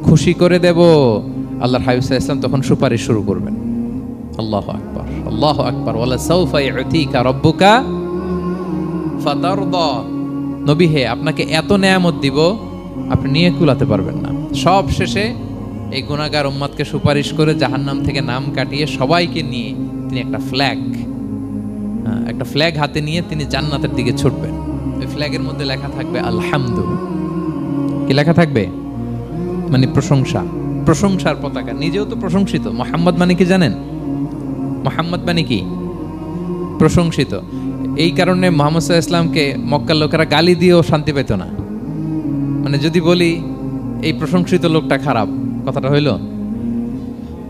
খুশি করে দেব। আল্লাহর হাবিব সাল্লাল্লাহু আলাইহি ওয়াসাল্লাম তখন সুপারিশ শুরু করবেন। আল্লাহু আকবার, আল্লাহু আকবার। ওয়ালা সাউফা ইউতিকা রাব্বুকা ফাতারদা। নবী হে আপনাকে এত নেয়ামত দিব আপনি নিয়ে কুলাতে পারবেন না। সব শেষে এই গুনাহগার উম্মতকে সুপারিশ করে জাহান্নাম থেকে নাম কাটিয়ে সবাইকে নিয়ে তিনি একটা ফ্ল্যাগ হাতে নিয়ে তিনি জান্নাতের দিকে ছুটবেন। ওই ফ্ল্যাগের মধ্যে লেখা থাকবে আলহামদু। কি লেখা থাকবে? মানে প্রশংসা, প্রশংসার পতাকা। নিজেও তো প্রশংসিত। মুহাম্মদ মানে কি জানেন? মুহাম্মদ মানে কি? প্রশংসিত। এই কারণে মুহাম্মদ সাল্লাল্লাহু আলাইহি ওয়াসাল্লামকে মক্কার লোকেরা গালি দিয়েও শান্তি পেত না। মানে যদি বলি এই প্রশংসিত লোকটা খারাপ, কথাটা হইল?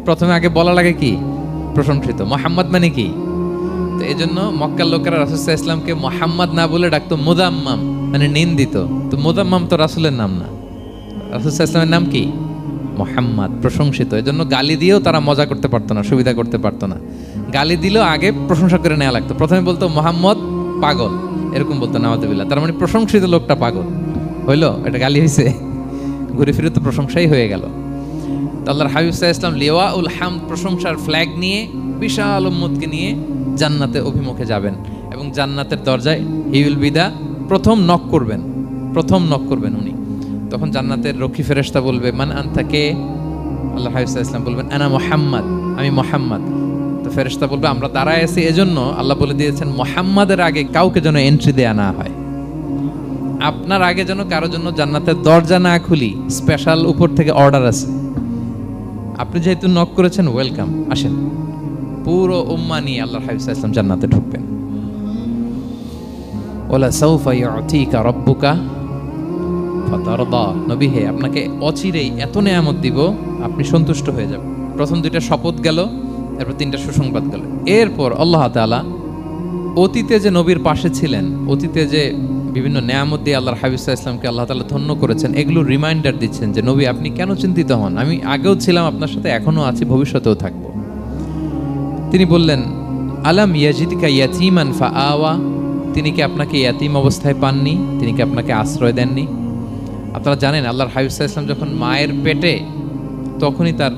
প্রথমে আগে বলা লাগে কি? প্রশংসিত। মুহাম্মদ মানে কি? তো এই জন্য মক্কার লোকেরা রাসূল সাল্লাল্লাহু আলাইহি ওয়াসাল্লামকে মুহাম্মদ না বলে ডাকতো মুদাম্মাম, মানে নিন্দিত। তো মুদাম্মাম তো রাসূলের নাম না, রাসূল সাল্লাল্লাহু আলাইহি ওয়াসাল্লামের নাম কি? মুহাম্মদ, প্রশংসিত। এই জন্য গালি দিয়েও তারা মজা করতে পারতো না, সুবিধা করতে পারতো না। গালি দিলেও আগে প্রশংসা করে নেওয়া লাগতো। প্রথমে বলতো মুহাম্মদ পাগল, এরকম বলতো নাউযুবিল্লাহ। তার মানে প্রশংসিত লোকটা পাগল হইলো, এটা গালি হয়েছে? ঘুরে ফিরে তো প্রশংসাই হয়ে গেল। তো আল্লাহর হাবিব সাল্লাল্লাহু আলাইহি ওয়াসাল্লাম লিওয়াউল হামদ, প্রশংসার ফ্ল্যাগ নিয়ে বিশাল উম্মতকে নিয়ে জান্নাতে অভিমুখে যাবেন এবং জান্নাতের দরজায় হি উইল বি দা প্রথম নক করবেন উনি। তখন জান্নাতের রক্ষী ফেরেশতা বলবে মান আনতা, কে? আল্লাহর হাবিব সাল্লাল্লাহু আলাইহি ওয়াসাল্লাম বলবেন আনা মুহাম্মদ, আমি মুহাম্মদ। তো ফেরেশতা বলবে আমরা দাঁড়ায় আছি, এজন্য আল্লাহ বলে দিয়েছেন মুহাম্মাদের আগে কাউকে যেন এন্ট্রি দেয়া না হয়। আপনার আগে যেন কারোর জন্য জান্নাতের দরজা না খুলি, স্পেশাল উপর থেকে অর্ডার আছে। আপনি যেহেতু নক করেছেন, ওয়েলকাম, আসেন। পুরো উম্মাহ নিয়ে আল্লাহর হাবিব সাল্লাল্লাহু আলাইহি ওয়াসাল্লাম জান্নাতে ঢুকবেন। ওয়ালা সাউফা ইউতিকা রাব্বুকা ফাতারদা, নবী হে আপনাকে অচিরেই এত নেয়ামত দিব আপনি সন্তুষ্ট হয়ে যাবেন। প্রথম দুইটা শপথ গেল, এরপর তিনটা সুসংবাদ গেল। এরপর আল্লাহ তাআলা অতীতে যে নবীর পাশে ছিলেন, অতীতে যে বিভিন্ন নেয়ামত দিয়ে আল্লাহর হাবিব সাল্লাল্লাহু আলাইহি ওয়াসাল্লামকে আল্লাহ তাআলা ধন্য করেছেন, এগুলো রিমাইন্ডার দিচ্ছেন যে নবী আপনি কেন চিন্তিত হন, আমি আগেও ছিলাম আপনার সাথে, এখনো আছি, ভবিষ্যতেও থাকব। তিনি বললেন আলাম ইয়াজিদকা ইয়াতীমান ফাআওয়া, তিনি কি আপনাকে ইয়াতীম অবস্থায় পাননি, তিনি কি আপনাকে আশ্রয় দেননি? আপনারা জানেন আল্লাহর হাবিব সাল্লাল্লাহু আলাইহি ওয়াসাল্লাম যখন মায়ের পেটে, তখনই তার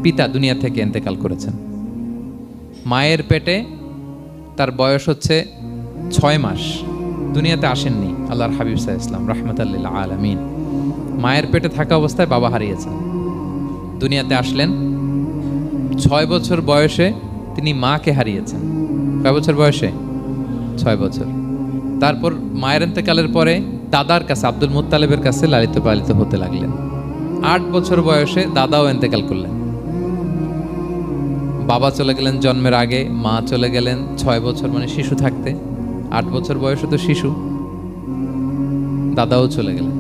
পিতা দুনিয়া থেকে ইন্তেকাল করেছেন। মায়ের পেটে তার বয়স হচ্ছে 6 মাস, দুনিয়াতে আসেননি আল্লাহর হাবিব সাল্লাল্লাহু আলাইহি ওয়াসাল্লাম রাহমাতাল লিল আলামিন। মায়ের পেটে থাকা অবস্থায় বাবা হারিয়েছেন, দুনিয়াতে আসলেন 6 বছর বয়সে, তিনি মাকে হারিয়েছেন। কয় বছর বয়সে? 6 বছর। তারপর মায়ের ইন্তেকালের পরে দাদার কাছে, আব্দুল মুত্তালিবের কাছে লালিত পালিত হতে লাগলেন। 8 বছর বয়সে দাদাও ইন্তেকাল করলেন। বাবা চলে গেলেন জন্মের আগে, মা চলে গেলেন 6 বছর মানে শিশু থাকতে। 8 বছর বয়সে তো শিশু, দাদাও চলে গেলেন।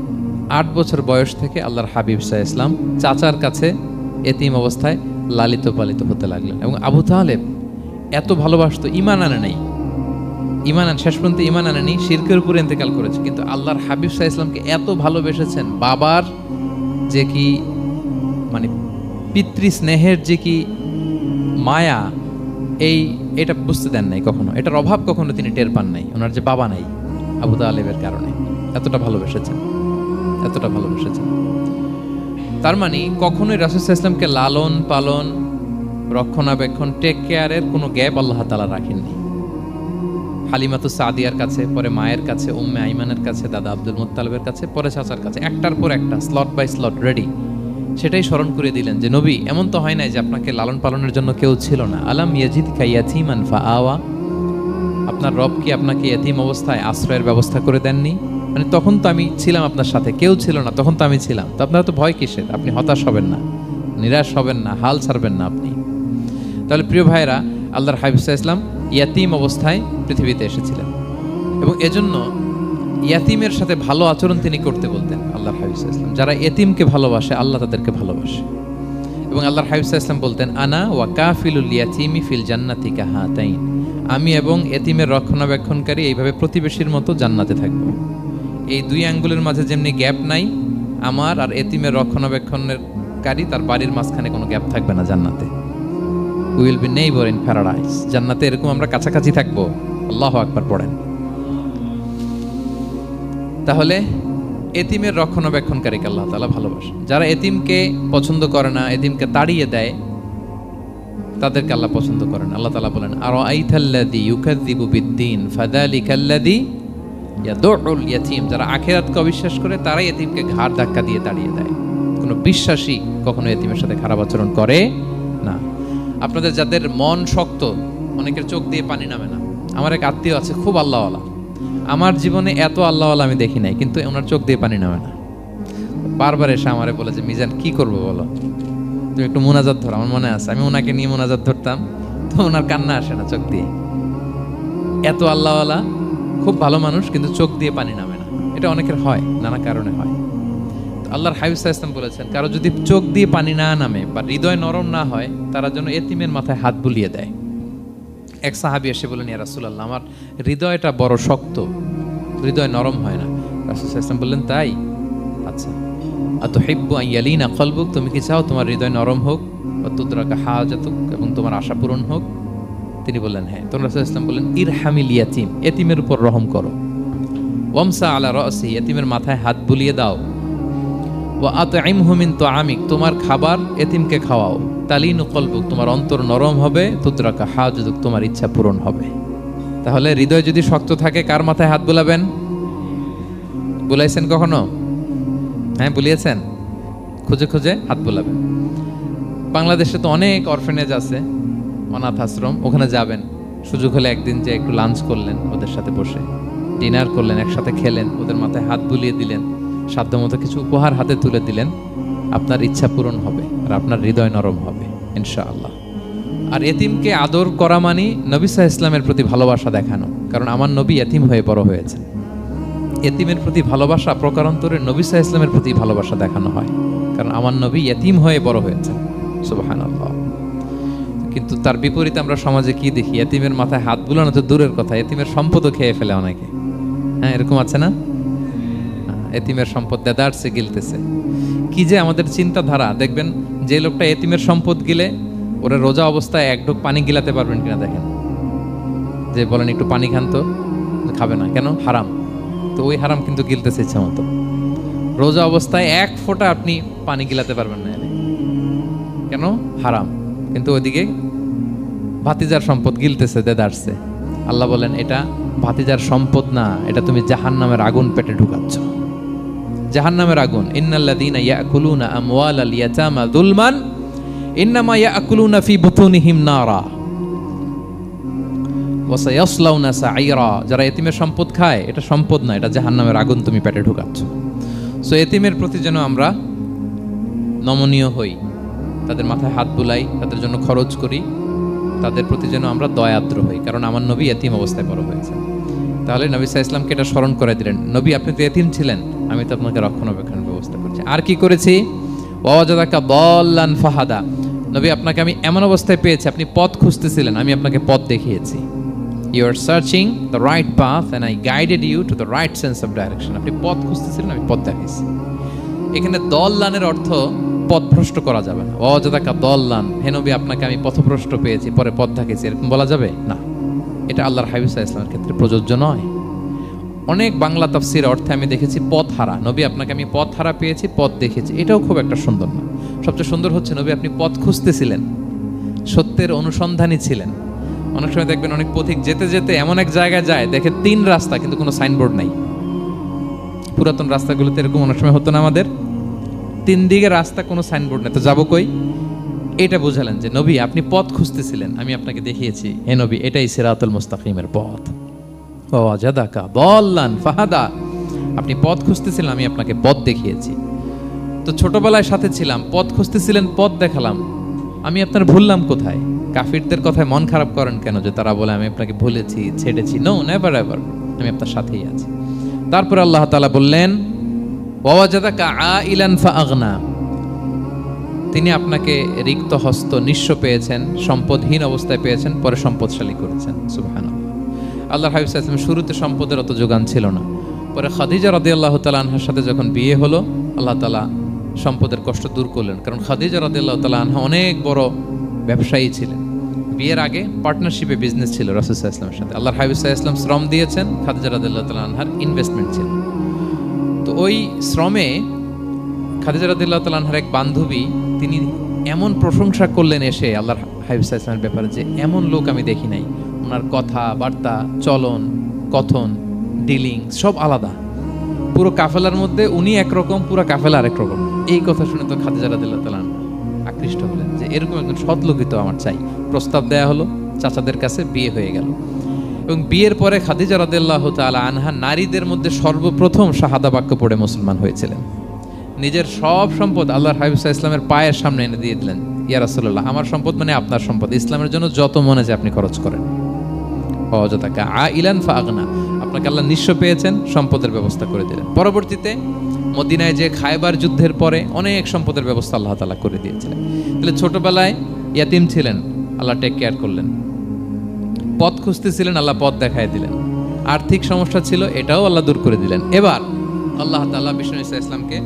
8 বছর বয়স থেকে আল্লাহর হাবিব সাল্লাল্লাহু আলাইহি ওয়াসাল্লাম চাচার কাছে এতিম অবস্থায় লালিত পালিত হতে লাগলেন। এবং আবু তালেব এত ভালোবাসতো, ঈমান আনে নাই, শেষ পর্যন্ত ঈমান আনেনি, শিরকের উপরে ইন্তেকাল করেছে। কিন্তু আল্লাহর হাবিব সাল্লাল্লাহু আলাইহি ওয়াসাল্লামকে এত ভালোবেসেছেন, বাবার যে কি মানে পিতৃ স্নেহের যে কি মায়া, এটা বুঝতে দেন নাই কখনো, এটার অভাব কখনো তিনি টের পান নাই। ওনার যে বাবা নাই, আবু তালেবের কারণে এতটা ভালোবেসেছেন, এতটা ভালোবেসেছেন। তার মানে কখনোই রাসূল সাল্লাল্লাহু আলাইহি ওয়াসাল্লামকে লালন পালন, রক্ষণাবেক্ষণ, টেক কেয়ারের কোনো গ্যাপ আল্লাহ তাআলা রাখেননি। হালিমাতু সাদিয়ার কাছে, পরে মায়ের কাছে, উম্মে আইমানের কাছে, দাদা আব্দুল মুত্তালিবের কাছে, পরে চাচার কাছে, একটার পর একটা স্লট বাই স্লট রেডি। সেটাই স্মরণ করে দিলেন যে নবী এমন তো হয় নাই যে আপনাকে লালন পালনের জন্য কেউ ছিল না। আলাম ইয়াজিদকা ইয়াতীমান ফাআওয়া, আপনার রব কি আপনাকে ইয়াতীম অবস্থায় আশ্রয়ের ব্যবস্থা করে দেননি? মানে তখন তো আমি ছিলাম আপনার সাথে, কেউ ছিল না, তখন তো আমি ছিলাম। তো আপনারা তো ভয় কিসের? আপনি হতাশ হবেন না, নিরাশ হবেন না, হাল ছাড়বেন না আপনি। তাহলে প্রিয় ভাইরা, আল্লাহর হাবিব সাল্লাল্লাহু আলাইহি ওয়াসাল্লাম ইয়াতীম অবস্থায় পৃথিবীতে এসেছিলেন এবং এজন্য ইয়াতীমের সাথে ভালো আচরণ তিনি করতে বলতেন আল্লাহর হাবিব সাল্লাল্লাহু আলাইহি ওয়াসাল্লাম। যারা ইয়াতীমকে ভালোবাসে, আল্লাহ তাদেরকে ভালোবাসে। এবং আল্লাহর হাবিব সাল্লাল্লাহু আলাইহি ওয়াসাল্লাম বলতেন আনা ওয়া কাফিলুল ইয়াতীমি ফিল জান্নাতি কাহাতাইন, আমি এবং এতিমের রক্ষণাবেক্ষণকারী এইভাবে প্রতিবেশীর মতো জান্নাতে থাকব। এই দুই আঙ্গুলের মাঝে যেমনি গ্যাপ নাই, আমার আর এতিমের রক্ষণাবেক্ষণকারী তার বাড়ির মাঝখানে কোনো গ্যাপ থাকবে না জান্নাতে। We will be neighbour in paradise, জান্নাতে এরকম আমরা কাছাকাছি থাকবো। আল্লাহু আকবার পড়েন। তাহলে এতিমের রক্ষণাবেক্ষণকারীকে আল্লাহ তাআলা ভালোবাসেন। যারা এতিমকে পছন্দ করে না, এতিমকে তাড়িয়ে দেয়, তাদেরকে আল্লাহ পছন্দ করেন। আল্লাহ তাআলা বলেন আরাআইতাল্লাযী ইউকাযযিবু বিদ্দীন ফাযালিকাল্লাযী ইয়াদুউল ইয়াতীম, যারা আখিরাতকে অবিশ্বাস করে তারাই এতিমকে ঘাড় ধাক্কা দিয়ে তাড়িয়ে দেয়। কোনো বিশ্বাসী কখনো এতিমের সাথে খারাপ আচরণ করে না। আপনাদের যাদের মন শক্ত, অনেকের চোখ দিয়ে পানি নামে না। আমার এক আত্মীয় আছে খুব আল্লাহওয়ালা, আমার জীবনে এত আল্লাহওয়ালা আমি দেখি নাই, কিন্তু ওনার চোখ দিয়ে পানি নামে না। বারবার এসে আমারে বলে যে মিজান কি করবো বলো, তুমি একটু মোনাজাত ধরো। আমার মনে আছে আমি ওনাকে নিয়ে মোনাজাত ধরতাম, তো ওনার কান্না আসে না চোখ দিয়ে। এত আল্লাহওয়ালা, খুব ভালো মানুষ, কিন্তু চোখ দিয়ে পানি নামে না। এটা অনেকের হয়, নানা কারণে হয়। আল্লাহর হাবিব সাল্লাল্লাহু আলাইহি ওয়াসাল্লাম বলেছেন কারো যদি চোখ দিয়ে পানি না নামে বা হৃদয় নরম না হয়, তারা যেন এতিমের মাথায় হাত বুলিয়ে দেয়। এক সাহাবী এসে বলেন ইয়া রাসূলুল্লাহ, আমার হৃদয়টা বড় শক্ত, হৃদয় নরম হয় না। রাসূল সাল্লাল্লাহু আলাইহি ওয়াসাল্লাম বললেন তাই, আচ্ছা আতুহিব্বু আন ইয়ালিনা কলবুক, তুমি কি চাও তোমার হৃদয় নরম হোক, ওয়া তুদরাকা হাজাতুক, এবং তোমার আশা পূরণ হোক? তিনি বললেন হ্যাঁ। তখন রাসূল সাল্লাল্লাহু আলাইহি ওয়াসাল্লাম বললেন ইরহামিল ইয়াতীম, এতিমের উপর রহম করো। ওয়ামসা আলা রাসি, এতিমের মাথায় হাত বুলিয়ে দাও। ওয়া আতইমহু মিন তুআমিক, তোমার খাবার এতিমকে খাওয়াও। তালিনু কলবুক, তোমার অন্তর নরম হবে। তুদরাকা হাজাতুক, তোমার ইচ্ছা পূরণ হবে। তাহলে হৃদয় যদি শক্ত থাকে, কার মাথায় হাত বুলাবেন? বুলাইছেন কখনো? হ্যাঁ বুলিয়েছেন, খুঁজে খুঁজে হাত বুলাবেন। বাংলাদেশে তো অনেক অরফেনেজ আছে, অনাথ আশ্রম, ওখানে যাবেন, সুযোগ হলে একদিন যে একটু লাঞ্চ করলেন ওদের সাথে বসে, ডিনার করলেন, একসাথে খেলেন, ওদের মাথায় হাত বুলিয়ে দিলেন, সাধ্যমতো কিছু উপহার হাতে তুলে দিলেন, আপনার ইচ্ছা পূরণ হবে আর আপনার হৃদয় নরম হবে ইনশাআল্লাহ। আর এতিমকে আদর করা মানে নবী সাল্লাল্লাহু আলাইহি ইসলামের প্রতি ভালোবাসা দেখানো, কারণ আমার নবী এতিম হয়ে বড় হয়েছেন। এতিমের প্রতি ভালোবাসা প্রকারান্তরে নবী সাল্লাল্লাহু আলাইহি ইসলামের প্রতি ভালোবাসা দেখানো হয়, কারণ আমার নবী এতিম হয়ে বড় হয়েছেন। সুবহানাল্লাহ। কিন্তু তার বিপরীতে আমরা সমাজে কি দেখি? এতিমের মাথায় হাত বুলানো তো দূরের কথা, এতিমের সম্পদও খেয়ে ফেলে অনেকে। হ্যাঁ, এরকম আছে না? এতিমের সম্পদ দেদারসে গিলতেছে। কি যে আমাদের চিন্তাধারা! দেখবেন যে লোকটা এতিমের সম্পদ গিলে, ওরা রোজা অবস্থায় এক ঢোক পানি গিলাতে পারবেন কিনা দেখেন। যে বলেন একটু পানি খান তো, খাবে না কেন? হারাম। তো ওই হারাম কিন্তু গিলতেছে ইচ্ছা মতো। রোজা অবস্থায় এক ফোঁটা আপনি পানি গিলাতে পারবেন না, কেন? হারাম। কিন্তু ওইদিকে ভাতিজার সম্পদ গিলতেছে দেদারসে। আল্লাহ বলেন এটা ভাতিজার সম্পদ না, এটা তুমি জাহান্নামের আগুন পেটে ঢুকাচ্ছ। জাহান্নামের আগুন। ইন্নাল্লাযীনা ইয়াকুলুনা আমওয়ালাল ইয়াতামা যুলমান ইন্নামা ইয়াকুলুনা ফি বুতুনিহিম নারা ওয়া সায়াসলাউনা সাঈরা। যারা এতিমের সম্পদ খায়, এটা সম্পদ না, এটা জাহান্নামের আগুন তুমি পেটে ঢুকাচ্ছ। সো এতিমের প্রতি যেন আমরা নমনীয় হই, তাদের মাথায় হাত বুলাই, তাদের জন্য খরচ করি, তাদের প্রতি যেন আমরা দয়াদ্র হই, কারণ আমার নবী এতিম অবস্থায় বড় হয়েছে। তাহলে নবী সাল্লাল্লাহু আলাইহি ইসলামকে এটা স্মরণ করে দিলেন, নবী আপনি তো এতিম ছিলেন, আমি তো আপনাকে রক্ষণাবেক্ষণের ব্যবস্থা করছি। আর কি করেছি? ওয়াজাদাকা দাল্লান ফাহাদা। নবী আপনাকে আমি এমন অবস্থায় পেয়েছি, আপনি পথ খুঁজতেছিলেন, আমি আপনাকে পথ দেখিয়েছি। You are searching the right path and I guided you to the right sense of direction. আপনি পথ খুঁজতেছিলেন, আমি পথ দেখিয়েছি। এখানে দল্লানের অর্থ পথভ্রষ্ট করা যাবে না। ওয়াজাদাকা দাল্লান, হে নবী আপনাকে আমি পথভ্রষ্ট পেয়েছি, পরে পথ দেখিয়েছি, এরকম বলা যাবে না। এটা আল্লাহর হাবিব সাল্লাল্লাহু আলাইহি ওয়াসাল্লামের ক্ষেত্রে প্রযোজ্য নয়। অনেক বাংলা তাফসীর অর্থে আমি দেখেছি পথ হারা। নবী আপনাকে আমি পথ হারা পেয়েছি, পথ দেখেছি, এটাও খুব একটা সুন্দর না। সবচেয়ে সুন্দর হচ্ছে নবী আপনি পথ খুঁজতেছিলেন, সত্যের অনুসন্ধানী ছিলেন। অনেক সময় দেখবেন অনেক পথিক যেতে যেতে এমন এক জায়গায় যায়, দেখে 3 রাস্তা কিন্তু কোনো সাইনবোর্ড নাই। পুরাতন রাস্তাগুলোতে এরকম অনেক সময় হতো না আমাদের, 3 দিকে রাস্তা, কোনো সাইনবোর্ড নেই, তো যাবো কই? এটা বুঝালেন যে নবী আপনি পথ খুঁজতেছিলেন, আমি আপনাকে দেখিয়েছি, হে নবী এটাই সিরাতুল মুস্তাকিমের পথ। ওয়াজাদাকা দাল্লান ফাহাদা, আপনি পথ খুঁজতেছিলেন, আমি আপনাকে পথ দেখিয়েছি। তো ছোটবেলায় সাথে ছিলাম, পথ খুঁজতেছিলেন, পথ দেখালাম, আমি আপনার ভুললাম কোথায়? কাফিরদের কথায় মন খারাপ করেন কেন যে তারা বলে আমি আপনাকে ভুলেছি, ছেড়েছি? নো, নেভার এভার, আমি আপনার সাথেই আছি। তারপর আল্লাহ তাআলা বললেন ওয়াজাদাকা আইলান ফাআগনা, তিনি আপনাকে রিক্ত হস্ত নিঃস্ব পেয়েছেন, সম্পদহীন অবস্থায় পেয়েছেন, পরে সম্পদশালী করেছেন। সুবহানাল্লাহ। আল্লাহর হাবিব সাল্লাল্লাহু আলাইহি ওয়াসাল্লাম শুরুতে সম্পদের অত যোগান ছিল না, পরে খাদিজা রাদিয়াল্লাহু তাআলা আনহার সাথে যখন বিয়ে হলো, আল্লাহ তাআলা সম্পদের কষ্ট দূর করলেন, কারণ খাদিজা রাদিয়াল্লাহু তাআলা আনহা অনেক বড় ব্যবসায়ী ছিলেন। বিয়ের আগে পার্টনারশিপে বিজনেস ছিল রাসূল সাল্লাল্লাহু আলাইহি ওয়াসাল্লামের সাথে। আল্লাহর হাবিব সাল্লাল্লাহু আলাইহি ওয়াসাল্লাম শ্রম দিয়েছেন, খাদিজা রাদিয়াল্লাহু তাআলা আনহার ইনভেস্টমেন্ট ছিল। তো ওই শ্রমে খাদিজা রাদিয়াল্লাহু তাআলা আনহার এক বান্ধবী, তিনি এমন প্রশংসা করলেন এসে আল্লাহর হাবিব সাল্লাল্লাহু আলাইহি ওয়াসাল্লামের ব্যাপারে যে এমন লোক আমি দেখি নাই, ওনার কথা বার্তা, চলন, কথন, ডিলিং সব আলাদা। পুরো কাফেলার মধ্যে উনি একরকম, পুরো কাফেলা আরেক রকম। এই কথা শুনে তো খাদিজা রাদিয়াল্লাহু তাআলা আকৃষ্ট হলেন যে এরকম একজন সৎ লোকই তো আমার চাই। প্রস্তাব দেয়া হলো, চাচাদের কাছে বিয়ে হয়ে গেল। এবং বিয়ের পরে খাদিজা রাদিয়াল্লাহু তাআলা আনহা নারীদের মধ্যে সর্বপ্রথম শাহাদা বাক্য পড়ে মুসলমান হয়েছিলেন। নিজের সব সম্পদ আল্লাহর হাবিব সাল্লাল্লাহু আলাইহি ওয়াসাল্লামের পায়ের সামনে এনে দিয়ে দিলেন, ইয়া রাসূলুল্লাহ আমার সম্পদ মানে আপনার সম্পদ, ইসলামের জন্য যত মনে যায় আপনি খরচ করেন। ওয়াজাদাকা আইলান ফাআগনা, আপনাকে আল্লাহ নিঃস্ব পেয়েছেন, সম্পদের ব্যবস্থা করে দিলেন। পরবর্তীতে মদিনায় যে খায়বার যুদ্ধের পরে অনেক সম্পদের ব্যবস্থা আল্লাহ তাআলা করে দিয়েছিলেন। তাহলে ছোটবেলায় ইয়াতিম ছিলেন, আল্লাহ টেক কেয়ার করলেন। পথ খুঁজতেছিলেন, আল্লাহ পথ দেখায় দিলেন। আর্থিক সমস্যা ছিল, এটাও আল্লাহ দূর করে দিলেন। এবার আল্লাহ তাআলা বিষ্ণু ঈসা ইসলামকে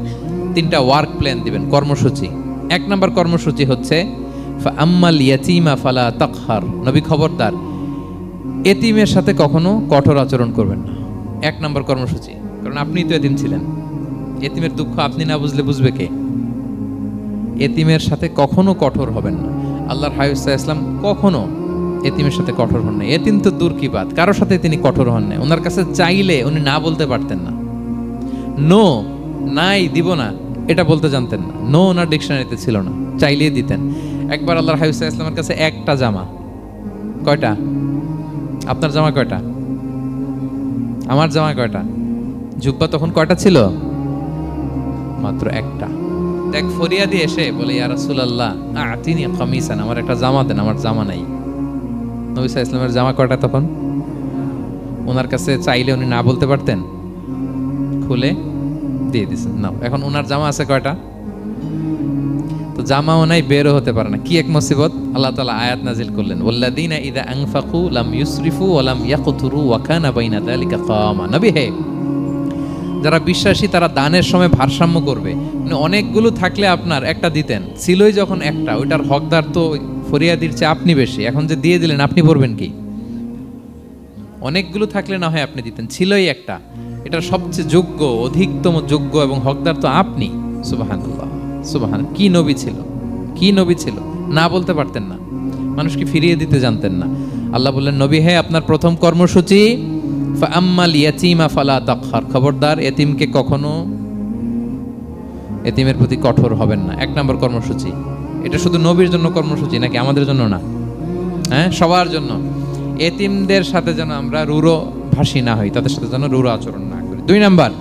3টা ওয়ার্ক প্ল্যান দিবেন, কর্মসূচি। 1 নম্বর কর্মসূচি হচ্ছে ফাআম্মাল ইয়াতীমা ফালা তাকহার, নবী খবরদার এতিমের সাথে কখনো কঠোর আচরণ করবেন না। 1 নম্বর কর্মসূচি, কারণ আপনি তো এতিম ছিলেন, এতিমের দুঃখ আপনি না বুঝলে বুঝবে কে? এতিমের সাথে কখনো কঠোর হবেন না। আল্লাহর হাবিব সাল্লাল্লাহু আলাইহি ওয়াসাল্লাম কখনো এতিমের সাথে কঠোর হন না। এতিম তো দূর কি বাত, কারোর সাথে তিনি কঠোর হন না। ওনার কাছে চাইলে উনি না বলতে পারতেন না, নো, নাই, দিব না, এটা বলতে জানতেন না। নো ওনার ডিকশনারিতে ছিল না, চাইলেই দিতেন। একবার আল্লাহর হাবিব সাল্লাল্লাহু আলাইহি ওয়াসাল্লামের কাছে একটা জামা, কয়টা? আপনার জামা কয়টা? আমার জামা কয়টা? জুব্বা তখন কয়টা ছিল? মাত্র একটা। দেখ ফরিয়াদি এসে বলে, ইয়া রাসূলুল্লাহ আতিনি কামিসান, আমার একটা জামা দেন, আমার জামা নাই। নবী সাল্লাল্লাহু আলাইহি ওয়াসাল্লামের জামা কয়টা তখন? ওনার কাছে চাইলে উনি না বলতে পারতেন, খুলে দিয়ে দিয়েছেন, নাও। এখন ওনার জামা আছে কয়টা? তো জামাও নাই, বেরও হতে পারে না। কি এক মুসিবত! আল্লাহ তাআলা আয়াত নাজিল করলেন, ওয়াল্লাযীনা ইযা আনফাকু লাম ইউসরিফু ওয়া লাম ইয়াকতুরু ওয়া কানা বাইনা যালিকা কাওয়ামা। নবী হে, যারা বিশ্বাসী তারা দানের সময় ভারসাম্য করবে। মানে অনেকগুলো থাকলে আপনার একটা দিতেন, ছিলই যখন একটা, ওইটার হকদার তো ফরিয়াদির চেয়ে আপনি বেশি। এখন যে দিয়ে দিলেন, আপনি পড়বেন কি? অনেকগুলো থাকলে না হয় আপনি দিতেন, ছিলই একটা, এটার সবচেয়ে যোগ্য, অধিকতম যোগ্য এবং হকদার তো আপনি। সুবহানাল্লাহ, সুবহান। কি নবী ছিল, কি নবী ছিল! না বলতে পারতেন না, মানুষকে ফিরিয়ে দিতে জানতেন না। আল্লাহ বললেন, নবী হে, আপনার প্রথম কর্মসূচি ফাআম্মাল ইয়াতীমা ফালা তাকহার, খবরদার এতিমকে কখনো, এতিমের প্রতি কঠোর হবেন না। এক নম্বর কর্মসূচি। এটা শুধু নবীর জন্য কর্মসূচি নাকি আমাদের জন্য না? হ্যাঁ, সবার জন্য। এতিমদের সাথে যেন আমরা রূঢ় ভাষী না হই, তাদের সাথে যেন রূঢ় আচরণ না করি। 2 নাম্বার,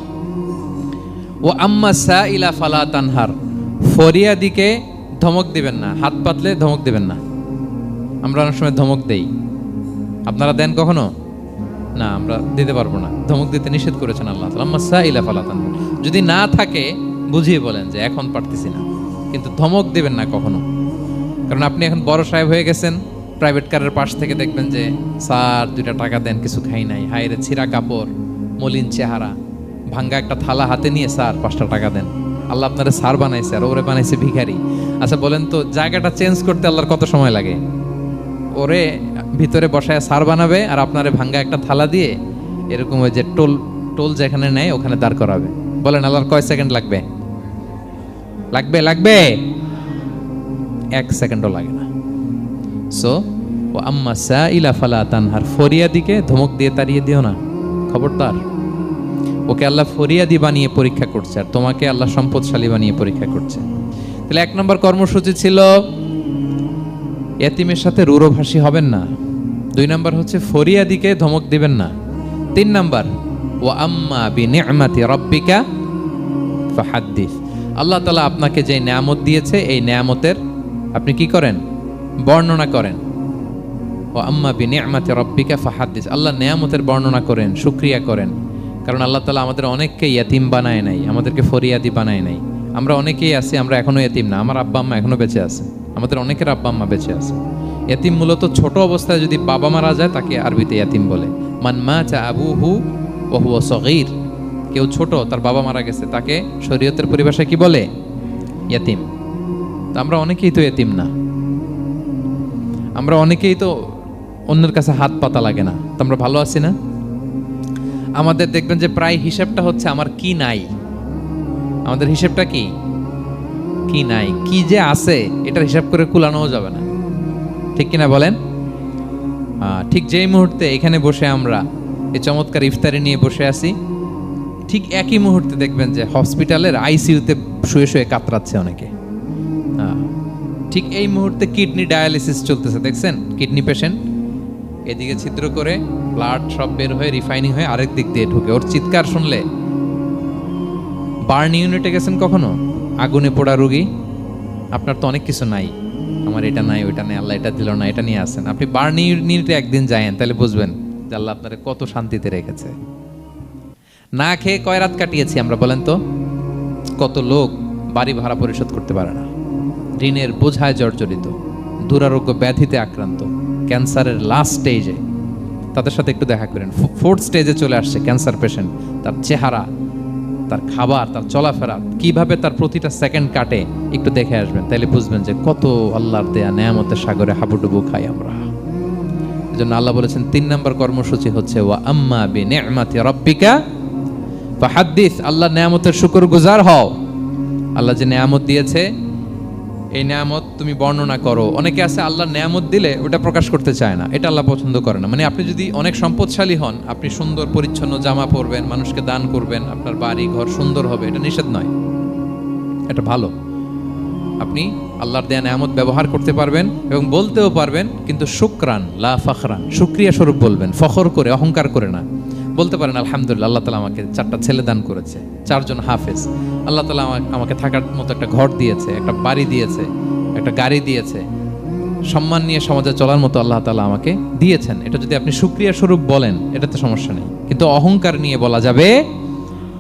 ও আম্মা সাইলা ফালা তানহার, ফরিয়াদিকে ধমক দিবেন না, হাত পাতলে ধমক দিবেন না। আমরা অনেক সময় ধমক দেই, আপনারা দেন কখনো? না, আমরা দিতে পারবো না, ধমক দিতে নিষেধ করেছেন আল্লাহ তাআলা। আম্মা সাইলা ফালা তানহার, যদি না থাকে বুঝিয়ে বলেন যে এখন পারতেছি না, কিন্তু ধমক দিবেন না কখনো। কারণ আপনি এখন বড় সাহেব হয়ে গেছেন, প্রাইভেট কারের পাশ থেকে দেখবেন যে, স্যার 2টা টাকা দেন, কিছু খাই নাই। হায় রে, ছিঁড়া কাপড়, মলিন চেহারা, ভাঙ্গা একটা থালা হাতে নিয়ে, স্যার 5টা টাকা দেন। আল্লাহ আপনারে স্যার বানাইছে আর ওরে বানাইছে ভিখারি। আচ্ছা বলেন তো, জায়গাটা চেঞ্জ করতে আল্লাহর কত সময় লাগে? ওরে ভিতরে বসায় স্যার বানাবে আর আপনারে ভাঙ্গা একটা থালা দিয়ে এরকম ওই যে টোল যেখানে নেয় ওখানে দাঁড় করাবে। বলেন আল্লাহর কয় সেকেন্ড লাগবে? লাগবে 1 সেকেন্ডও লাগে না। সো ও আম্মা সাইলা ফালা তানহার, ফরিয়াদিকে ধমক দিয়ে তাড়িয়ে দিও না, খবরদার। ওকে আল্লাহ ফরিয়াদি বানিয়ে পরীক্ষা করছে, আর তোমাকে আল্লাহ সম্পদশালী বানিয়ে পরীক্ষা করছে। তাহলে 1 নম্বর কর্মসূচি ছিল এতিমের সাথে রূঢ়ভাষী হবেন না। 2 নম্বর হচ্ছে ফরিয়াদিকে ধমক দিবেন না। 3 নম্বর, ও আম্মা বিনিআমাতি রাব্বিকা ফাহাদ্দিস, আল্লাহ তাআলা আপনাকে যে নেয়ামত দিয়েছে এই নেয়ামতের আপনি কি করেন? বর্ণনা করেন। ও আম্মা বিনিআমাতি রাব্বিকা ফাহাদ্দিস, আল্লাহ নেয়ামতের বর্ণনা করেন, শুকরিয়া করেন। কারণ আল্লাহ তাআলা আমাদের অনেককে ইয়তিম বানায় নাই, আমাদেরকে ফরিয়াদি বানায় নাই। আমরা অনেকেই আছি, আমরা এখনো ইয়তিম না, আমার আব্বা আম্মা এখনো বেঁচে আছে, আমাদের অনেকের আব্বা আম্মা বেঁচে আছে। ইয়তিম মূলত ছোট অবস্থায় যদি বাবা মারা যায় তাকে আরবিতে ইয়তিম বলে। মান মাতা আবুহু ওয়া হুয়া সগীর, কেউ ছোট, তার বাবা মারা গেছে, তাকে শরীয়তের পরিভাষায় কি বলে? ইয়তিম। তো আমরা অনেকেই তো ইয়তিম না, আমরা অনেকেই তো অন্যের কাছে হাত পাতা লাগে না, তো আমরা ভালো আছি না? আমাদের দেখবেন যে প্রায় হিসাবটা হচ্ছে আমার কি নাই, আমাদের হিসাবটা কি নাই, কি যে আছে এটার হিসাব করে কুলানোও যাবে না, ঠিক কিনা বলেন? ঠিক যেই মুহূর্তে এখানে বসে আমরা এই চমৎকার ইফতারি নিয়ে বসে আছি, ঠিক একই মুহূর্তে দেখবেন যে হসপিটালের আইসিইউতে শুয়ে শুয়ে কাতরাচ্ছে অনেকে। ঠিক এই মুহূর্তে কিডনি ডায়ালিসিস চলতেছে, দেখছেন? কিডনি পেশেন্ট এদিকে ছিদ্র করে ব্লাড সব বের হয়ে রিফাইনিং হয়ে আরেক দিক দিয়ে ঢুকে, ওর চিৎকার শুনলে। বার্ন ইউনিটে গেছেন কখনো? আগুনে পোড়া রোগী, আপনার তো অনেক কিছু নাই, আমার এটা নাই ওইটা নাই, আল্লাহ এটা দিল না, এটা নিয়ে আসেন। আপনি বার্ন ইউনিটে একদিন যায়েন, তাহলে বুঝবেন যে আল্লাহ আপনারে কত শান্তিতে রেখেছে। না খেয়ে কয় রাত কাটিয়েছি আমরা, বলেন তো? কত লোক বাড়ি ভাড়া পরিশোধ করতে পারে না, ঋণের বোঝায় জর্জরিত, দুরারোগ্য ব্যাধিতে আক্রান্ত, ক্যান্সারের লাস্ট স্টেজে। তাদের সাথে একটু দেখা করেন, 4th স্টেজে চলে আসছে ক্যান্সার পেশেন্ট। তার চেহারা, তার খাবার, তার চলাফেরা, কিভাবে তার প্রতিটা সেকেন্ড কাটে, একটু দেখে আসবেন, তাইলে বুঝবেন যে কত আল্লাহর দেয়া নেয়ামতের সাগরে হাবুডুবু খাই আমরা। এজন্য আল্লাহ বলেছেন 3 নম্বর কর্মসূচি হচ্ছে ওয়া আম্মা বিনিআমাতি রাব্বিকা ফাহাদ্দিস, আল্লাহ নেয়ামতের শুকরগুজার হও। আল্লাহ যে নেয়ামত দিয়েছে এই নেয়ামত তুমি বর্ণনা করো। অনেকে আছে আল্লাহ নেয়ামত দিলে ওটা প্রকাশ করতে চায় না, এটা আল্লাহ পছন্দ করে না। মানে আপনি যদি অনেক সম্পদশালী হন, আপনি সুন্দর পরিচ্ছন্ন জামা পরবেন, মানুষকে দান করবেন, আপনার বাড়ি ঘর সুন্দর হবে, এটা নিষেধ নয়, এটা ভালো। আপনি আল্লাহর দেয়া নেয়ামত ব্যবহার করতে পারবেন এবং বলতেও পারবেন, কিন্তু শুকরান লা ফখরান, শুকরিয়া স্বরূপ বলবেন, ফখর করে, অহংকার করে না। বলতে পারেন আলহামদুলিল্লাহ, আল্লাহ তাআলা আমাকে 4টা ছেলে দান করেছে, 4জন হাফেজ, আল্লাহ তাআলা আমাকে থাকার মতো একটা ঘর দিয়েছে, একটা বাড়ি দিয়েছে, একটা গাড়ি দিয়েছে, সম্মান নিয়ে সমাজে চলার মতো আল্লাহ তাআলা আমাকে দিয়েছেন। এটা যদি আপনি শুকরিয়া স্বরূপ বলেন, এটাতে সমস্যা নেই। কিন্তু অহংকার নিয়ে বলা যাবে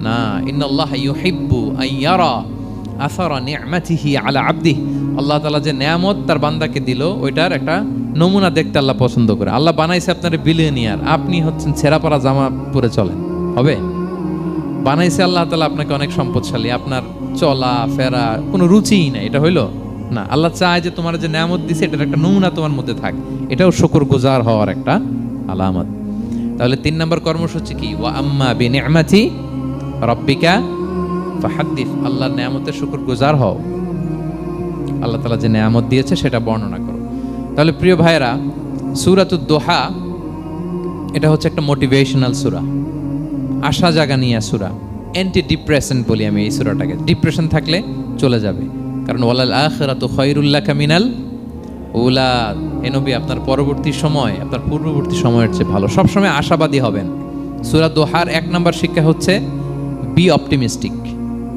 না। ইন্নাল্লাহা ইউহিব্বু আইয়ারা আসারা নি'মাতিহি আলা আবদিহি, আল্লাহ তাআলা যে নেয়ামত তার বান্দাকে দিল, ওইটার একটা নমুনা দেখতে আল্লাহ পছন্দ করে। আল্লাহ বানাইছে আপনারে বিলিয়নিয়ার, আপনি হচ্ছেন ছেঁড়া পরা জামা পরে চলেন, হবে? বানাইছে আল্লাহ তাআলা আপনাকে অনেক সম্পদশালী, আপনার চলা ফেরা কোনো রুচিই নাই, এটা হইলো না। আল্লাহ চায় যে তোমার যে নেয়ামত দিছে এটার একটা নমুনা তোমার মধ্যে থাক, এটাও শুকরগুজার হওয়ার একটা আলামত। তাহলে 3 নম্বর কর্মসূচি কি? ওয়া আম্মা বিনি'মাতি রাব্বিকা ফাহাদ্দিস, আল্লাহর নেয়ামতের শুকরগুজার হও, আল্লাহ তাআলা যে নেয়ামত দিয়েছে সেটা বর্ণনা করো। তাহলে প্রিয় ভাইরা, সূরাতুদ দোহা এটা হচ্ছে একটা মোটিভেশনাল সূরা, আশা জাগানিয়া সূরা, অ্যান্টি ডিপ্রেশন বলি আমি এই সূরাটাকে। ডিপ্রেশন থাকলে চলে যাবে, কারণ ওয়ালাল আখিরাতু খায়রুল লাকা মিনাল উলা, হে নবী আপনার পরবর্তী সময় আপনার পূর্ববর্তী সময়ের চেয়ে ভালো। সবসময় আশাবাদী হবেন। সূরা দোহার 1 নম্বর শিক্ষা হচ্ছে বি অপটিমিস্টিক,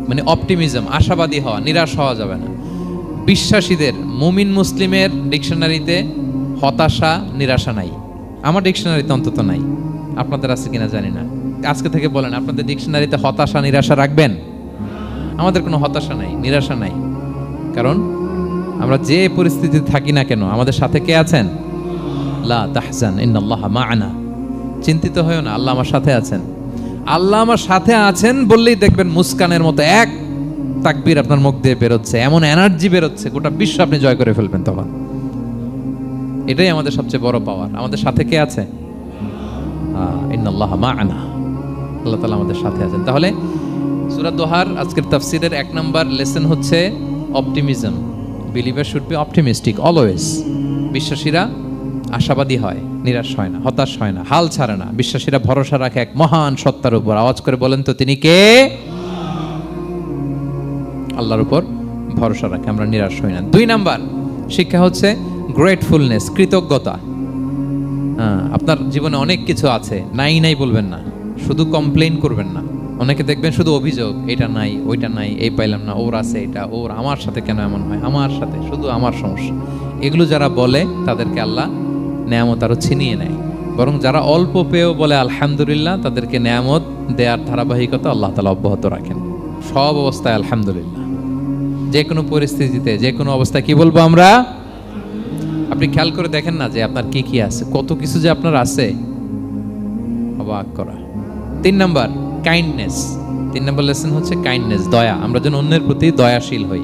মানে অপটিমিজম, আশাবাদী হওয়া, নিরাশ হওয়া যাবে না। বিশ্বাসীদের, মুমিন মুসলিমের ডিকশনারিতে হতাশা নিরাশা নাই, আমার ডিকশনারিতে অন্তত নাই, আপনাদের আছে কিনা জানি না। আজকে থেকে বলেন, আপনাদের ডিকশনারিতে হতাশা নিরাশা রাখবেন? আমাদের কোনো হতাশা নাই, নিরাশা নাই, কারণ আমরা যে পরিস্থিতিতে থাকি না কেন আমাদের সাথে কে আছেন? লা তাহজান ইন্নাল্লাহা মা'ানা, চিন্তিত হয়ো না, আল্লাহ আমার সাথে আছেন। আল্লাহ আমার সাথে আছেন বললেই দেখবেন মুস্কানের মতো এক তাকবীর আপনার মুখ দিয়ে বেরোচ্ছে, এমন এনার্জি বেরোচ্ছে, গোটা বিশ্ব আপনি জয় করে ফেলবেন তখন। এটাই আমাদের সবচেয়ে বড় পাওয়ার। আমাদের সাথে কে আছে? ইন্নাল্লাহা মা'ানা, আল্লাহ তাআলা আমাদের সাথে আছেন। তাহলে সূরা দোহার আজকের তাফসীরের 1 নম্বর লেসন হচ্ছে optimism. Believer should be optimistic always. বিশ্বাসীরা আশাবাদী হয়, নিরাশ হয় না, হতাশ হয় না, হাল ছাড়ে না। বিশ্বাসীরা ভরসা রাখে এক মহান সত্তার উপর। আওয়াজ করে বলেন তো তিনি কে? আল্লাহর উপর ভরসা রাখে, আমরা নিরাশ হই না। 2 নাম্বার শিক্ষা হচ্ছে গ্রেটফুলনেস, কৃতজ্ঞতা। আপনার জীবনে অনেক কিছু আছে, নাই নাই বলবেন না, শুধু কমপ্লেইন করবেন না। অনেকে দেখবেন শুধু অভিযোগ, এটা নাই ওইটা নাই, এই পাইলাম না, ওর আছে এটা, ওর, আমার সাথে কেন এমন হয়, আমার সাথে শুধু আমার সমস্যা। এগুলো যারা বলে তাদেরকে আল্লাহ নেয়ামত আরো ছিনিয়ে নেয়। বরং যারা অল্প পেয়েও বলে আলহামদুলিল্লাহ, তাদেরকে নেয়ামত দেওয়ার ধারাবাহিকতা আল্লাহ তাআলা অব্যাহত রাখেন। সব অবস্থায় আলহামদুলিল্লাহ, যে কোনো পরিস্থিতিতে, যে কোনো অবস্থায় কি বলবো আমরা? আপনি খেয়াল করে দেখেন না যে আপনার কি কি আছে, কত কিছু যে আপনার আছে, অবাক করা। 3 নাম্বার কাইন্ডনেস। 3 নম্বর লেসন হচ্ছে কাইন্ডনেস, দয়া। আমরা যেন অন্যের প্রতি দয়াশীল হই।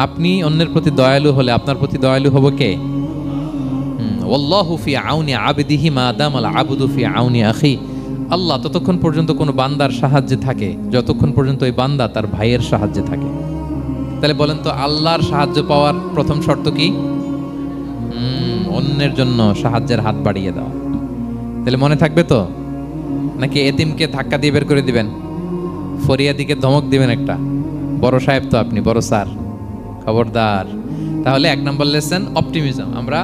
আপনি অন্যের প্রতি দয়ালু হলে আপনার প্রতি দয়ালু হবো কে? ওয়াল্লাহু ফি আউনি আবদিহি মা দামাল আবদু ফি আউনি আখি। আল্লাহ ততক্ষণ পর্যন্ত কোনো বান্দার সাহায্যে থাকে যতক্ষণ পর্যন্ত ওই বান্দা তার ভাইয়ের সাহায্যে থাকে। তাহলে বলেন তো, আল্লাহর সাহায্য পাওয়ার প্রথম শর্ত কি? অন্যের জন্য সাহায্যের হাত বাড়িয়ে দেওয়া। তাহলে মনে থাকবে তো? নাকি এতিমকে ধাক্কা দিয়ে বের করে দিবেন? ফরিয়াদিকে ধমক দিবেন একটা? বড় সাহেব তো আপনি, বড় স্যার, খবরদার। তাহলে 1 নম্বর লেসন অপটিমিজম। আমরা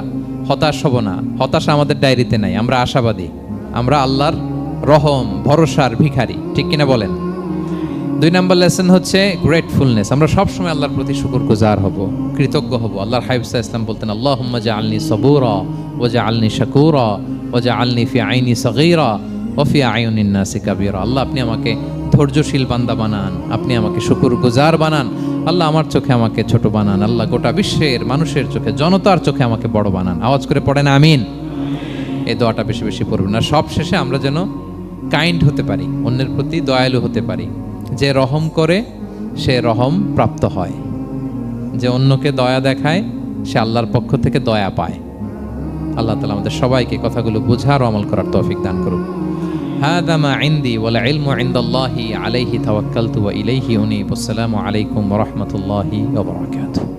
হতাশ হব না, হতাশা আমাদের ডায়েরিতে নাই, আমরা আশাবাদী, আমরা আল্লাহর রহম ভরসার ভিখারি, ঠিক কিনা বলেন? 2 নম্বর লেসন হচ্ছে গ্রেটফুলনেস। আমরা সবসময় আল্লাহর প্রতি শুকরগুজার হব, কৃতজ্ঞ হব। আল্লাহর হাবিব সাল্লাল্লাহু আলাইহি ওয়াসাল্লাম বলতেন, আল্লাহুম্মা জাআলনি সাবুরা ওয়া জাআলনি শাকুরা ওয়া জাআলনি ফি আইনি সগীরা ওয়া ফি আয়ুনিন নাসি কাবীরা। আল্লাহ আপনি আমাকে ধৈর্যশীল বান্দা বানান, আপনি আমাকে শুকরগুজার বানান। আল্লাহ আমার চোখে আমাকে ছোট বানান। আল্লাহ গোটা বিশ্বের মানুষের চোখে, জনতার চোখে আমাকে বড় বানান। আওয়াজ করে পড়েন আমিন। এই দোয়াটা বেশি বেশি পড়বেন। আর সব শেষে আমরা যেন কাইন্ড হতে পারি, অন্যের প্রতি দয়ালু হতে পারি। যে রহম করে সে রহম প্রাপ্ত হয়, যে অন্যকে দয়া দেখায় সে আল্লাহর পক্ষ থেকে দয়া পায়। আল্লাহ তাআলা আমাদের সবাইকে কথাগুলো বোঝার ও আমল করার তৌফিক দান করুন। হাযা মা ইনদি ওয়াল ইলমু ইনদাল্লাহি আলাইহি তাওয়াক্কালতু ওয়া ইলাইহি উনীব। আসসালামু আলাইকুম ওয়া রাহমাতুল্লাহি ওয়া বারাকাতুহু।